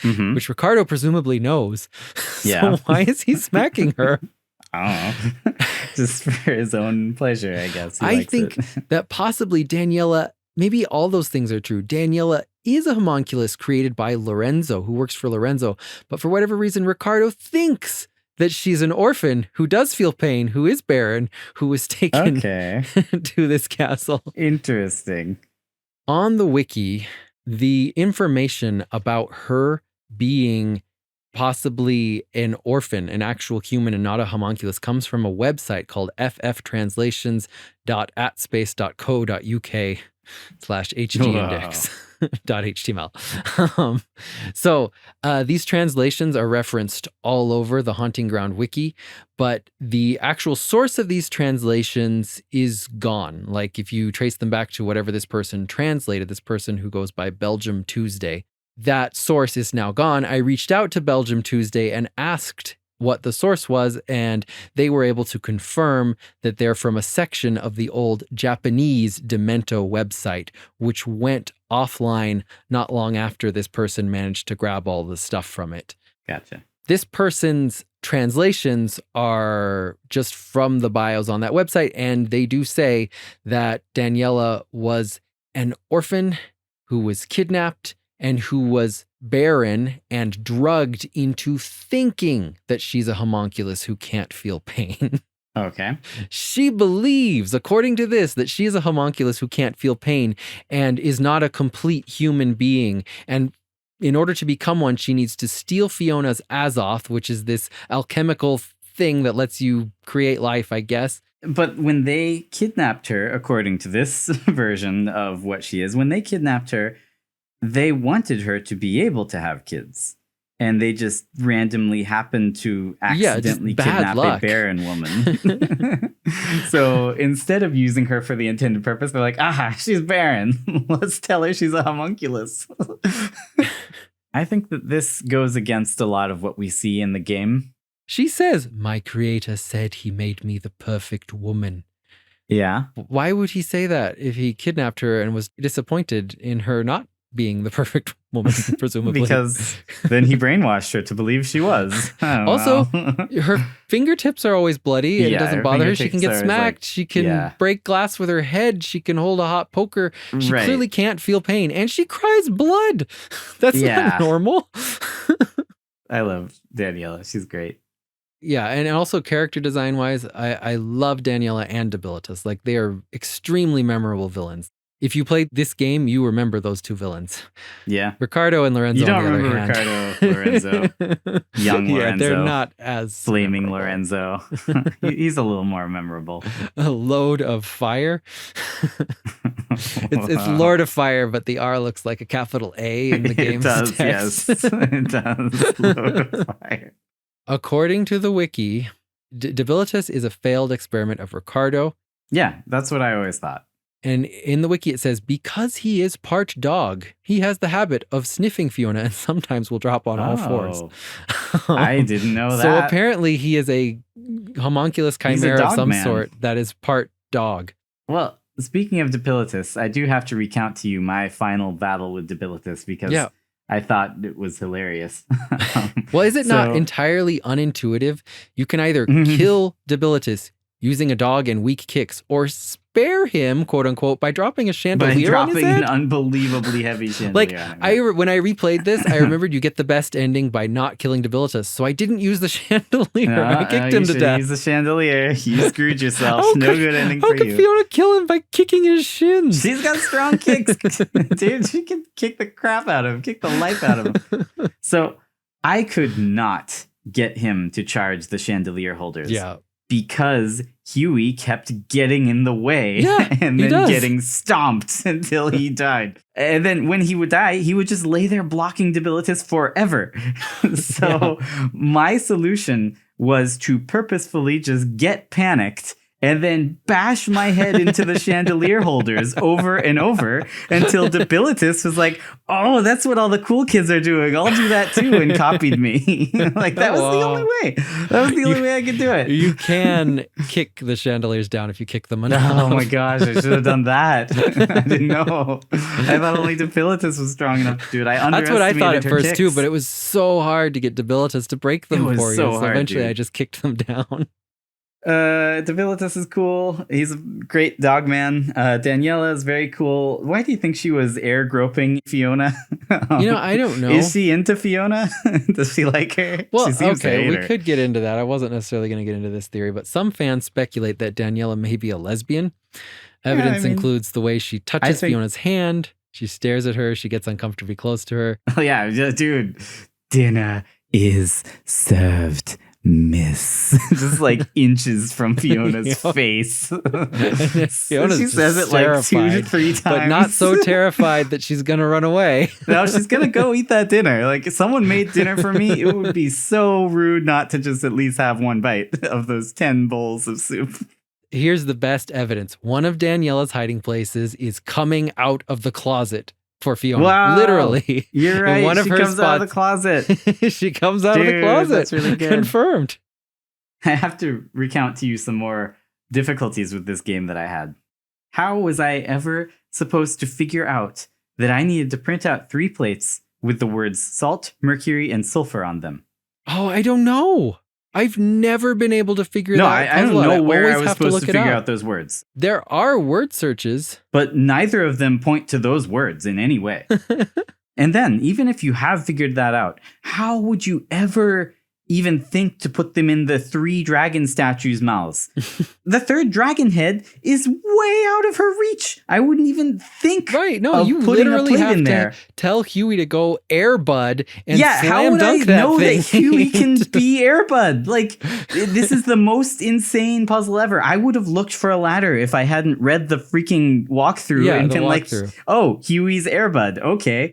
which Ricardo presumably knows. So why is he smacking her? I don't know. Just for his own pleasure, I guess. I think that possibly Daniella, maybe all those things are true. Daniella is a homunculus created by Lorenzo, who works for Lorenzo. But for whatever reason, Ricardo thinks that she's an orphan who does feel pain, who is barren, who was taken to this castle. Interesting. On the wiki, the information about her being possibly an orphan, an actual human and not a homunculus, comes from a website called fftranslations.attspace.co.uk/hgindex.html. So these translations are referenced all over the Haunting Ground wiki, but the actual source of these translations is gone. Like if you trace them back to whatever this person translated, this person who goes by Belgium Tuesday, that source is now gone. I reached out to Belgium Tuesday and asked what the source was, and they were able to confirm that they're from a section of the old Japanese Demento website, which went offline not long after this person managed to grab all the stuff from it. Gotcha. This person's translations are just from the bios on that website, and they do say that Daniella was an orphan who was kidnapped and who was barren and drugged into thinking that she's a homunculus who can't feel pain. Okay. She believes, according to this, that she is a homunculus who can't feel pain and is not a complete human being. And in order to become one, she needs to steal Fiona's Azoth, which is this alchemical thing that lets you create life, I guess. But when they kidnapped her, according to this version of what she is, when they kidnapped her, they wanted her to be able to have kids. and they just randomly happen to just accidentally bad kidnap luck. a barren woman. So instead of using her for the intended purpose, they're like, she's barren. Let's tell her she's a homunculus. I think that this goes against a lot of what we see in the game. She says, "My creator said he made me the perfect woman." Yeah. Why would he say that if he kidnapped her and was disappointed in her not being the perfect woman, presumably? Because then he brainwashed her to believe she was. Also, her fingertips are always bloody. It doesn't bother her. She can get smacked. She can break glass with her head. She can hold a hot poker. She clearly can't feel pain. And she cries blood. That's not normal. I love Daniella. She's great. Yeah, and also character design wise, I love Daniella and Debilitus. Like, they are extremely memorable villains. If you played this game, you remember those two villains. Yeah. Ricardo and Lorenzo. You don't on the remember other hand. Ricardo, Lorenzo, young Lorenzo. Yeah, they're not as flaming memorable. Lorenzo. He's a little more memorable. A load of fire. It's Lord of Fire, but the R looks like a capital A in the game's text. Yes. It does. Lord of Fire. According to the wiki, Debilitus is a failed experiment of Ricardo. Yeah, that's what I always thought. And in the wiki it says, because he is part dog, he has the habit of sniffing Fiona and sometimes will drop on all fours. I didn't know that. So apparently he is a homunculus chimera of some sort that is part dog. Well, speaking of Debilitus, I do have to recount to you my final battle with Debilitus because I thought it was hilarious. Well, is it not entirely unintuitive? You can either kill Debilitus using a dog and weak kicks, or spare him, quote unquote, by dropping a chandelier on his head. An unbelievably heavy chandelier. Like, when I replayed this, I remembered you get the best ending by not killing Debilitus, so I didn't use the chandelier. I kicked him to death. Use the chandelier. You screwed yourself. No good ending for you. How could Fiona kill him by kicking his shins? She's got strong kicks, dude. She can kick the crap out of him, kick the life out of him. So I could not get him to charge the chandelier holders. Yeah. Because Huey kept getting in the way and then getting stomped until he died. And then when he would die, he would just lay there blocking Debilitus forever. So my solution was to purposefully just get panicked and then bash my head into the chandelier holders over and over until Debilitus was like, oh, that's what all the cool kids are doing. I'll do that too, and copied me. Like, that was the only way. That was the only way I could do it. You can kick the chandeliers down if you kick them enough. Oh my gosh, I should have done that. I didn't know. I thought only Debilitus was strong enough to do it. That's what I thought at first kicks. Too, but it was so hard to get Debilitus to break them for you. So eventually I just kicked them down. Debilitus is cool. He's a great dog man. Daniella is very cool. Why do you think she was air groping Fiona? I don't know. Is she into Fiona? Does she like her? Well, okay, we could get into that. I wasn't necessarily going to get into this theory, but some fans speculate that Daniella may be a lesbian. Evidence includes the way she touches Fiona's hand. She stares at her. She gets uncomfortably close to her. Oh yeah, dude. Dinner is served, miss. Just like inches from Fiona's face. She says it like 2 to 3 times. But not so terrified that she's going to run away. No, she's going to go eat that dinner. Like, if someone made dinner for me, it would be so rude not to just at least have one bite of those 10 bowls of soup. Here's the best evidence. One of Daniella's hiding places is coming out of the closet for Fiona. Wow. Literally. You're right. One of she her comes spots, out of the closet. She comes out of the closet. That's really good. Confirmed. I have to recount to you some more difficulties with this game that I had. How was I ever supposed to figure out that I needed to print out 3 plates with the words salt, mercury, and sulfur on them? Oh, I don't know. I've never been able to figure that out. I don't know where I was supposed to figure out those words. There are word searches. But neither of them point to those words in any way. And then, even if you have figured that out, how would you ever even think to put them in the 3 dragon statues' mouths? The 3rd dragon head is way out of her reach. I wouldn't even think of you putting literally a plate have in to there. Tell Huey to go Airbud and how would I dunk that know thing? that Huey can be Airbud? Like, this is the most insane puzzle ever. I would have looked for a ladder if I hadn't read the freaking walkthrough and been like, oh, Huey's Airbud. Okay.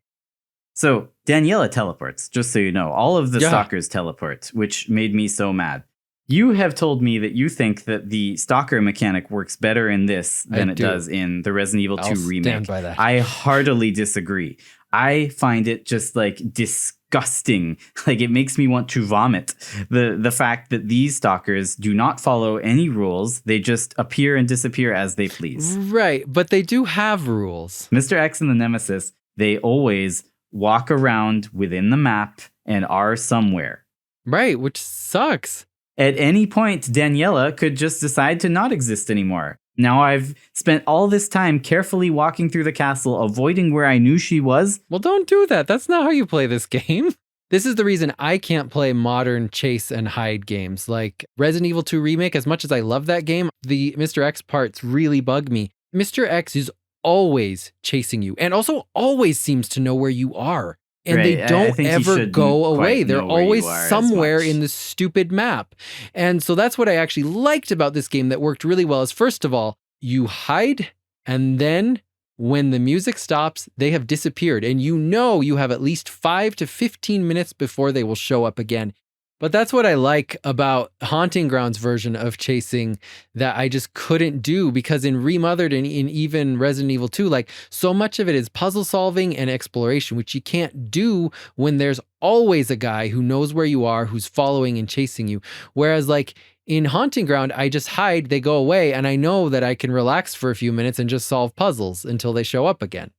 So Daniella teleports, just so you know. All of the Yeah. stalkers teleport, which made me so mad. You have told me that you think that the stalker mechanic works better in this than it does in the Resident Evil 2 I'll remake. stand by that. I heartily disagree. I find it just like disgusting. Like it makes me want to vomit. The fact that these stalkers do not follow any rules. They just appear and disappear as they please. Right, but they do have rules. Mr. X and the Nemesis, they always walk around within the map and are somewhere. Right, which sucks. At any point, Daniella could just decide to not exist anymore. Now I've spent all this time carefully walking through the castle, avoiding where I knew she was. Well, don't do that. That's not how you play this game. This is the reason I can't play modern chase and hide games. Like Resident Evil 2 Remake, as much as I love that game, the Mr. X parts really bug me. Mr. X is always chasing you and also always seems to know where you are. And Right, they I don't think he ever shouldn't go away. quite They're know where you always are as somewhere much. in the stupid map. And so that's what I actually liked about this game that worked really well is first of all, you hide and then when the music stops, they have disappeared. And you know you have at least 5 to 15 minutes before they will show up again. But that's what I like about Haunting Ground's version of chasing that I just couldn't do because in Remothered and in even Resident Evil 2, like so much of it is puzzle solving and exploration, which you can't do when there's always a guy who knows where you are, who's following and chasing you. Whereas like in Haunting Ground, I just hide, they go away, and I know that I can relax for a few minutes and just solve puzzles until they show up again.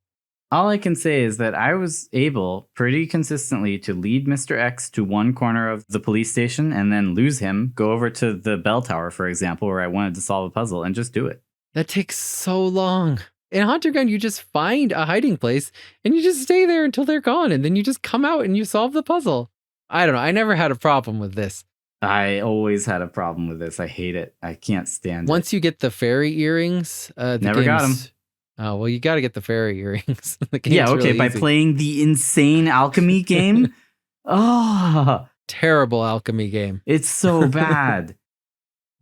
All I can say is that I was able pretty consistently to lead Mr. X to one corner of the police station and then lose him, go over to the bell tower, for example, where I wanted to solve a puzzle and just do it. That takes so long. In Haunting Ground, you just find a hiding place and you just stay there until they're gone. And then you just come out and you solve the puzzle. I don't know. I never had a problem with this. I always had a problem with this. I hate it. I can't stand Once you get the fairy earrings, Never got 'em. Oh, well, you got to get the fairy earrings. The it. Yeah, game's okay, really by easy. playing the insane alchemy game. Oh, Terrible alchemy game. it's so bad.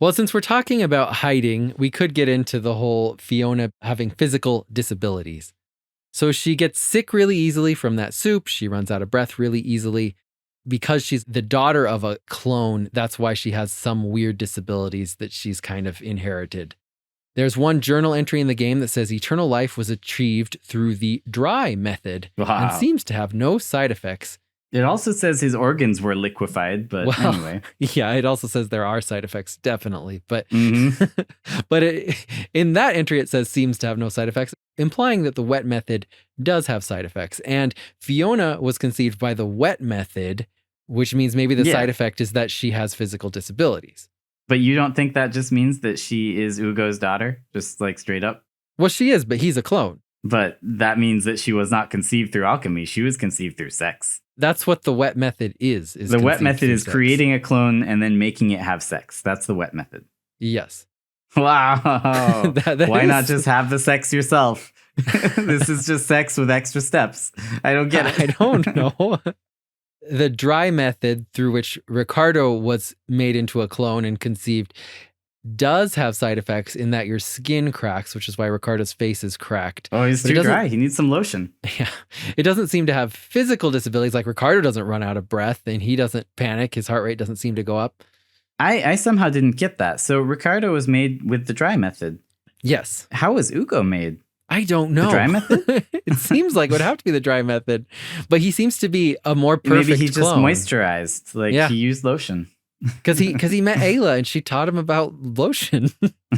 Well, since we're talking about hiding, we could get into the whole Fiona having physical disabilities. So she gets sick really easily from that soup. She runs out of breath really easily. Because she's the daughter of a clone, that's why she has some weird disabilities that she's kind of inherited. There's one journal entry in the game that says eternal life was achieved through the dry method and Wow. seems to have no side effects. It also says his organs were liquefied, but Well, anyway. Yeah, it also says there are side effects, definitely. But Mhm. but in that entry, it says seems to have no side effects, implying that the wet method does have side effects. And Fiona was conceived by the wet method, which means maybe the Yeah. side effect is that she has physical disabilities. But you don't think that just means that she is Ugo's daughter? Just like straight up? Well, she is, but he's a clone. But that means that she was not conceived through alchemy. She was conceived through sex. That's what the wet method is The wet conceived method through is sex. creating a clone and then making it have sex. That's the wet method. Yes. Wow. That Why is- not just have the sex yourself? This is just sex with extra steps. I don't get it. I don't know. The dry method through which Ricardo was made into a clone and conceived does have side effects in that your skin cracks, which is why Ricardo's face is cracked. Oh, he's But it too doesn't- dry. He needs some lotion. Yeah. It doesn't seem to have physical disabilities. Like Ricardo doesn't run out of breath and he doesn't panic. His heart rate doesn't seem to go up. I somehow didn't get that. So Ricardo was made with the dry method. Yes. How was Ugo made? I don't know. The dry method? It seems like it would have to be the dry method, but he seems to be a more perfect Maybe he just clone. moisturized. Like Yeah. he used lotion. Because he met Ayla and she taught him about lotion.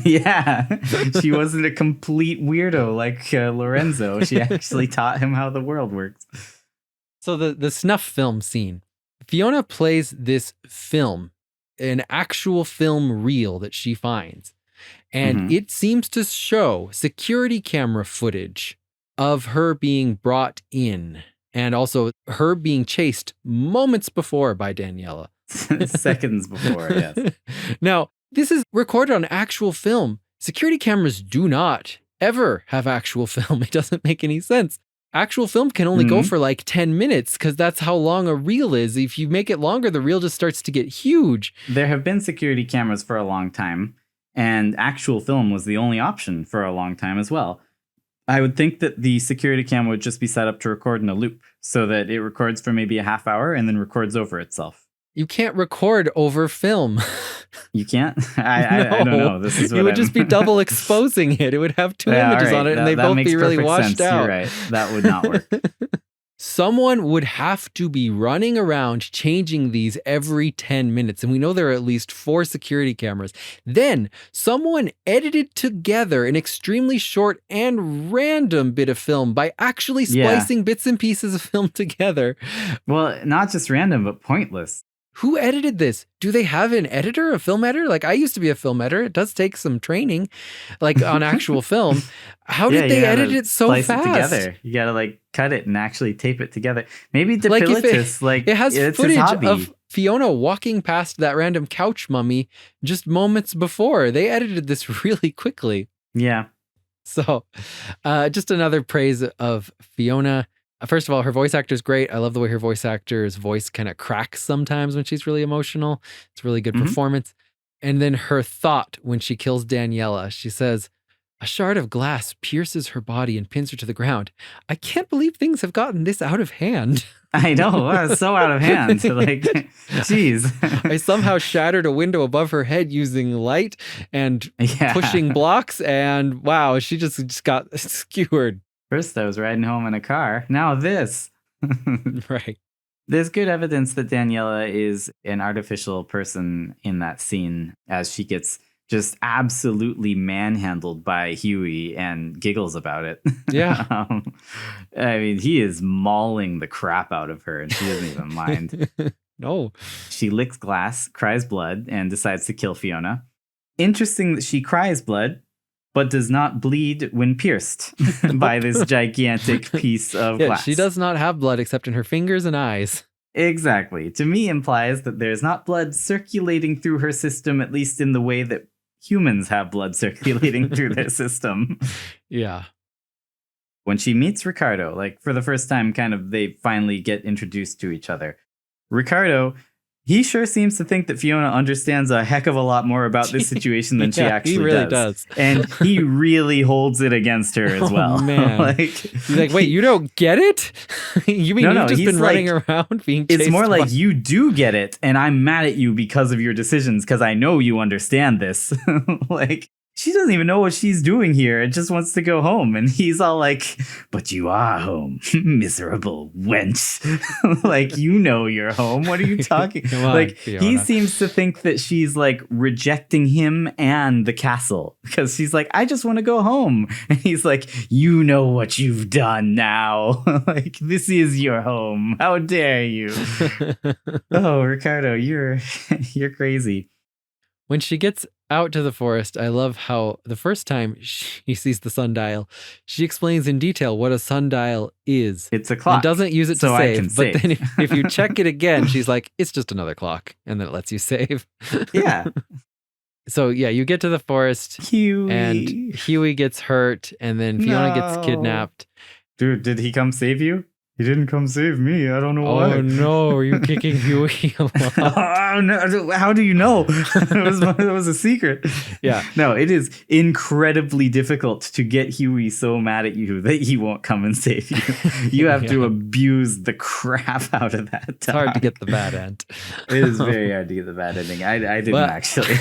Yeah. She wasn't a complete weirdo like Lorenzo. She actually taught him how the world works. So the snuff film scene. Fiona plays this film, an actual film reel that she finds. And it seems to show security camera footage of her being brought in and also her being chased moments before by Daniella. Seconds before, yes. Now, this is recorded on actual film. Security cameras do not ever have actual film. It doesn't make any sense. Actual film can only go for like 10 minutes because that's how long a reel is. If you make it longer, the reel just starts to get huge. There have been security cameras for a long time, and actual film was the only option for a long time as well. I would think that the security cam would just be set up to record in a loop so that it records for maybe a half hour and then records over itself. You can't record over film. You can't? I don't know. This is what you would just be double exposing it. It would have two images on it and they'd both be really washed out. You're right. That would not work. Someone would have to be running around changing these every 10 minutes. And we know there are at least 4 security cameras. Then someone edited together an extremely short and random bit of film by actually splicing bits and pieces of film together. Well, not just random, but pointless. Who edited this? Do they have an editor, a film editor? Like, I used to be a film editor. It does take some training, like on actual film. How did they edit it so fast? It together. You gotta like cut it and actually tape it together. Maybe Depilatus, it has footage of Fiona walking past that random couch mummy just moments before. They edited this really quickly. Yeah. So, just another praise of Fiona. First of all, her voice actor is great. I love the way her voice actor's voice kind of cracks sometimes when she's really emotional. It's a really good performance. And then her thought when she kills Daniella, she says, "A shard of glass pierces her body and pins her to the ground. I can't believe things have gotten this out of hand." I know. Wow, it's so out of hand. Like, geez. I somehow shattered a window above her head using light and pushing blocks. And wow, she just got skewered. First, I was riding home in a car. Now this. Right. There's good evidence that Daniella is an artificial person in that scene as she gets just absolutely manhandled by Huey and giggles about it. Yeah. I mean, he is mauling the crap out of her and she doesn't even mind. No. She licks glass, cries blood, and decides to kill Fiona. Interesting that she cries blood, but does not bleed when pierced by this gigantic piece of glass. She does not have blood except in her fingers and eyes. Exactly. To me, implies that there's not blood circulating through her system, at least in the way that humans have blood circulating through their system. Yeah. When she meets Ricardo, like for the first time, kind of they finally get introduced to each other. Ricardo, he sure seems to think that Fiona understands a heck of a lot more about this situation than she actually he really does. And he really holds it against her as well. Man. He's like, wait, you don't get it? You mean you've just been running around being chased? It's more like you do get it, and I'm mad at you because of your decisions, because I know you understand this. Like, she doesn't even know what she's doing here and just wants to go home. And he's all like, "But you are home, miserable wench." Like, you know you're home. What are you talking? Like, Fiona. He seems to think that she's like rejecting him and the castle because she's like, "I just want to go home." And he's like, "You know what you've done now. Like, this is your home. How dare you?" Oh, Ricardo, you're crazy. When she gets out to the forest, I love how the first time she sees the sundial, she explains in detail what a sundial is. It's a clock. And doesn't use it to save. But then if you check it again, she's like, "It's just another clock." And then it lets you save. Yeah. So yeah, you get to the forest. Huey. And Huey gets hurt. And then Fiona gets kidnapped. Dude, did he come save you? He didn't come save me. I don't know why. Oh no, are you kicking Huey a lot? Oh no, how do you know? It was a secret. Yeah. No, it is incredibly difficult to get Huey so mad at you that he won't come and save you. You have to abuse the crap out of that dog. It's hard to get the bad end. It is very hard to get the bad ending. I didn't actually.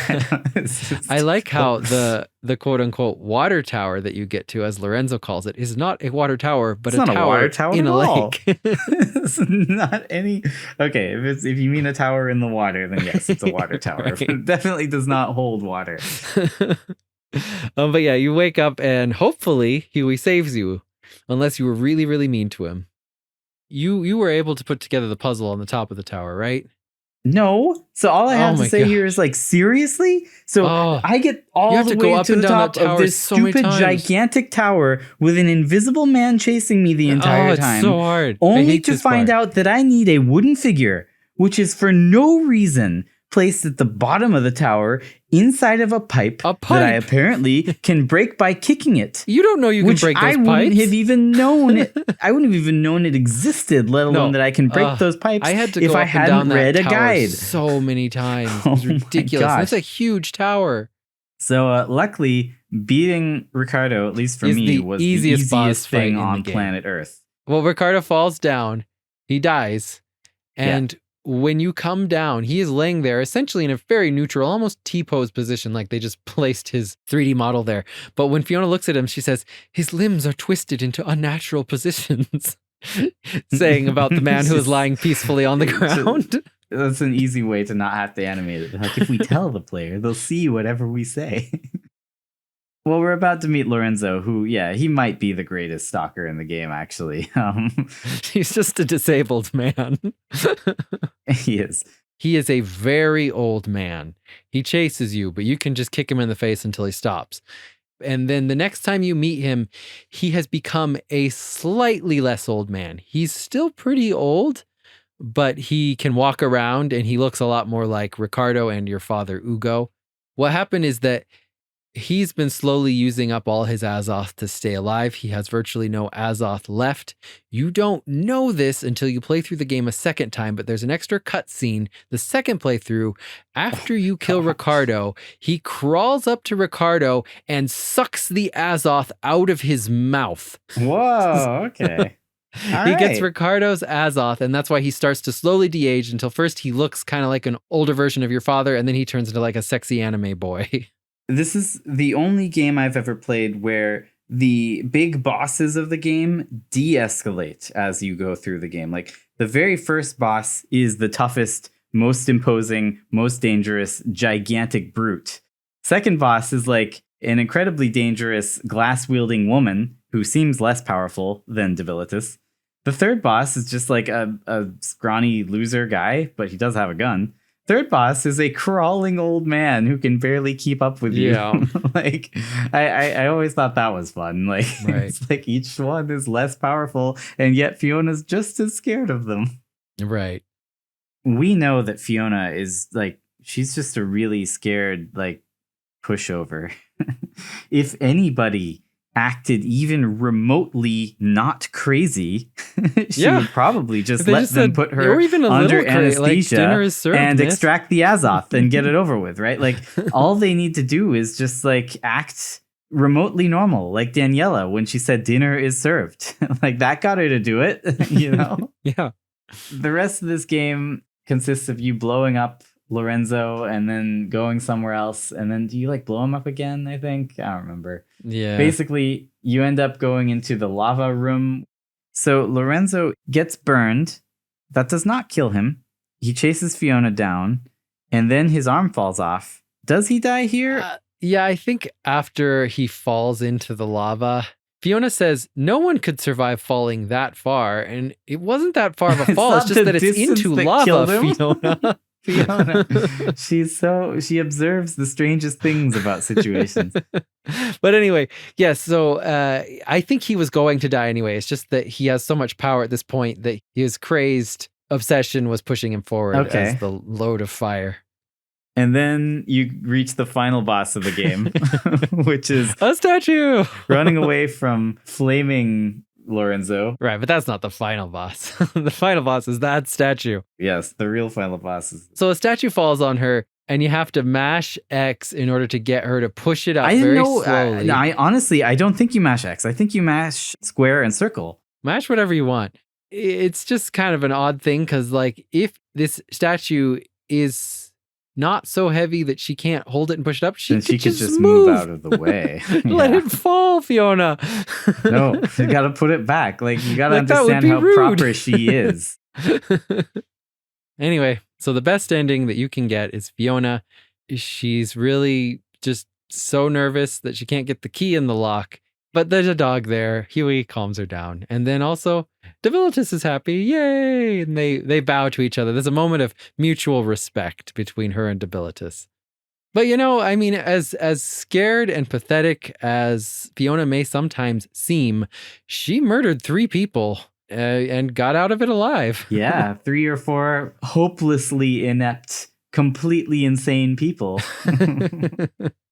I like how the quote unquote water tower that you get to, as Lorenzo calls it, is not a water tower, but a tower in a lake. It's not any. Okay, if you mean a tower in the water, then yes, it's a water tower. Right. It definitely does not hold water. But yeah, you wake up and hopefully Huey saves you, unless you were really, really mean to him. You were able to put together the puzzle on the top of the tower, right? No. So all I have to say here is like, seriously? So I get all the way to the top of this stupid gigantic tower with an invisible man chasing me the entire time. It's so hard. Only to find out that I need a wooden figure, which is for no reason placed at the bottom of the tower inside of a pipe that I apparently can break by kicking it. You don't know you can break those pipes. I wouldn't have even known it. I wouldn't have even known it existed, let alone that I can break those pipes. I had to go if I hadn't read a guide so many times. It was ridiculous. That's a huge tower. So luckily, beating Ricardo, at least for Is me, the was easiest the boss easiest fight thing in the on game. planet Earth. Well, Ricardo falls down. He dies. And when you come down, he is laying there essentially in a very neutral, almost T-pose position, like they just placed his 3D model there. But when Fiona looks at him, she says, his limbs are twisted into unnatural positions, saying about the man who is lying peacefully on the ground. That's an easy way to not have to animate it. Like, if we tell the player, they'll see whatever we say. Well, we're about to meet Lorenzo, who, he might be the greatest stalker in the game, actually. He's just a disabled man. He is. He is a very old man. He chases you, but you can just kick him in the face until he stops. And then the next time you meet him, he has become a slightly less old man. He's still pretty old, but he can walk around and he looks a lot more like Ricardo and your father, Ugo. What happened is that he's been slowly using up all his Azoth to stay alive. He has virtually no Azoth left. You don't know this until you play through the game a second time, but there's an extra cutscene the second playthrough. After you kill Ricardo, he crawls up to Ricardo and sucks the Azoth out of his mouth. Whoa, okay. He gets Ricardo's Azoth, and that's why he starts to slowly de-age until first he looks kind of like an older version of your father, and then he turns into like a sexy anime boy. This is the only game I've ever played where the big bosses of the game de-escalate as you go through the game. Like, the very first boss is the toughest, most imposing, most dangerous, gigantic brute. Second boss is like an incredibly dangerous glass-wielding woman who seems less powerful than Debilitus. The third boss is just like a scrawny loser guy, but he does have a gun. Third boss is a crawling old man who can barely keep up with you. Yeah. Like, I always thought that was fun. Like, Right. It's like each one is less powerful, and yet Fiona's just as scared of them. Right. We know that Fiona is like, she's just a really scared, like, pushover. If anybody acted even remotely not crazy, she would probably just let them put her under anesthesia and extract the Azoth and get it over with, right? Like, all they need to do is just like act remotely normal, like Daniella when she said dinner is served. Like, that got her to do it, you know? Yeah. The rest of this game consists of you blowing up Lorenzo and then going somewhere else, and then do you like blow him up again? I think I don't remember. Yeah. Basically, you end up going into the lava room. So Lorenzo gets burned. That does not kill him. He chases Fiona down, and then his arm falls off. Does he die here? Yeah, I think after he falls into the lava, Fiona says no one could survive falling that far, and it wasn't that far of a fall. It's just that it's into lava, Fiona. Fiona, she observes the strangest things about situations. But anyway, yes, so I think he was going to die anyway. It's just that he has so much power at this point that his crazed obsession was pushing him forward as the load of fire. And then you reach the final boss of the game, which is a statue running away from flaming Lorenzo. Right, but that's not the final boss. The final boss is that statue. Yes, the real final boss is... So a statue falls on her, and you have to mash X in order to get her to push it up very slowly. Honestly, I don't think you mash X. I think you mash square and circle. Mash whatever you want. It's just kind of an odd thing, because like, if this statue is not so heavy that she can't hold it and push it up, she could just move out of the way. Let it fall, Fiona. No, you got to put it back. Like, you got to understand how proper she is. Anyway, so the best ending that you can get is Fiona. She's really just so nervous that she can't get the key in the lock. But there's a dog there. Huey calms her down. And then also, Debilitus is happy. Yay! And they bow to each other. There's a moment of mutual respect between her and Debilitus. But you know, I mean, as scared and pathetic as Fiona may sometimes seem, she murdered 3 people and got out of it alive. Yeah, 3 or 4 hopelessly inept, completely insane people.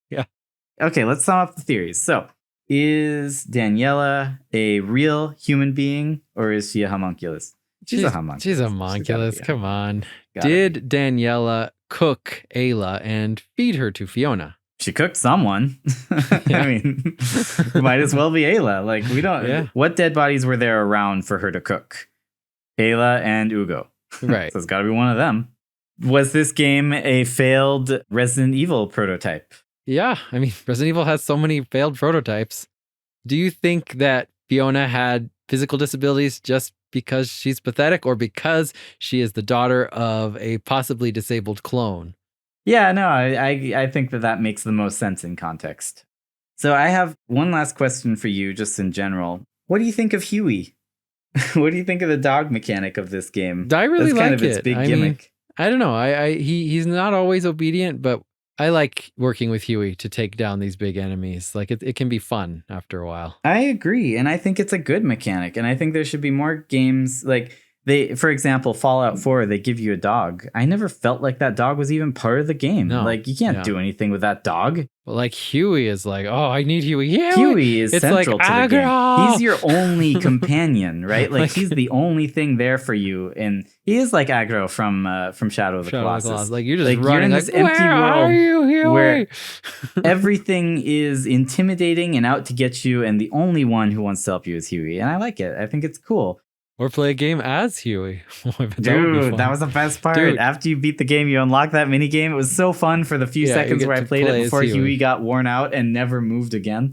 Yeah. Okay, let's sum up the theories. So, is Daniella a real human being, or is she a homunculus? She's a homunculus. She's a homunculus. Come on. Did Daniella cook Ayla and feed her to Fiona? She cooked someone. I mean, might as well be Ayla. Like, we don't. Yeah. What dead bodies were there around for her to cook? Ayla and Ugo. Right. So it's got to be one of them. Was this game a failed Resident Evil prototype? Yeah. I mean, Resident Evil has so many failed prototypes. Do you think that Fiona had physical disabilities just because she's pathetic or because she is the daughter of a possibly disabled clone? Yeah, no, I think that makes the most sense in context. So I have one last question for you, just in general. What do you think of Huey? What do you think of the dog mechanic of this game? I really That's kind like of its it. big I gimmick. mean, I don't know. He's not always obedient, but I like working with Huey to take down these big enemies. Like it can be fun after a while. I agree, and I think it's a good mechanic, and I think there should be more games like for example, Fallout 4, they give you a dog. I never felt like that dog was even part of the game. No, like, you can't do anything with that dog. But like Huey is like, oh, I need Huey. Yeah, Huey is it's central like, to the Aggro! game. He's your only companion, right? Like, he's the only thing there for you, and he is like Aggro from Shadow of the Colossus. Like, you're just like, running you're in this empty where world are you, Huey? where everything is intimidating and out to get you, and the only one who wants to help you is Huey. And I like it. I think it's cool. Or play a game as Huey. Dude, that was the best part. Dude. After you beat the game, you unlock that mini game. It was so fun for the few seconds where I played it before Huey got worn out and never moved again.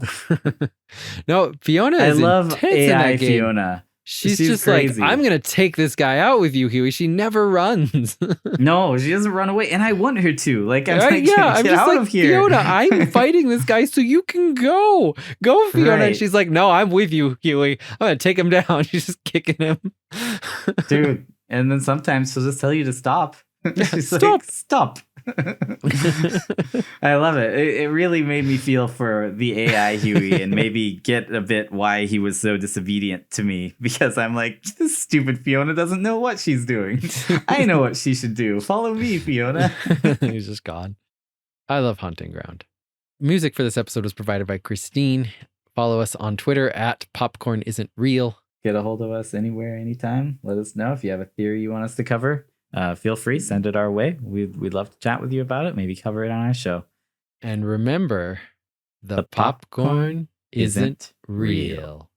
No, Fiona is I love intense AI in that game. Fiona. She's just crazy. Like, I'm going to take this guy out with you, Huey. She never runs. No, she doesn't run away. And I want her to. Like, I'm like, I'm get just out like, of here. Fiona, I'm fighting this guy so you can go. Go, Fiona. Right. And she's like, no, I'm with you, Huey. I'm going to take him down. She's just kicking him. Dude. And then sometimes she'll just tell you to stop. She's stop. like, stop. I love it. It really made me feel for the AI Huey and maybe get a bit why he was so disobedient to me, because I'm like, this stupid Fiona doesn't know what she's doing. I know what she should do. Follow me, Fiona. He's just gone. I love Hunting Ground. Music for this episode was provided by Christine. Follow us on Twitter at popcornisn'treal. Get a hold of us anywhere, anytime. Let us know if you have a theory you want us to cover. Feel free, send it our way. We'd love to chat with you about it. Maybe cover it on our show. And remember, the popcorn isn't real.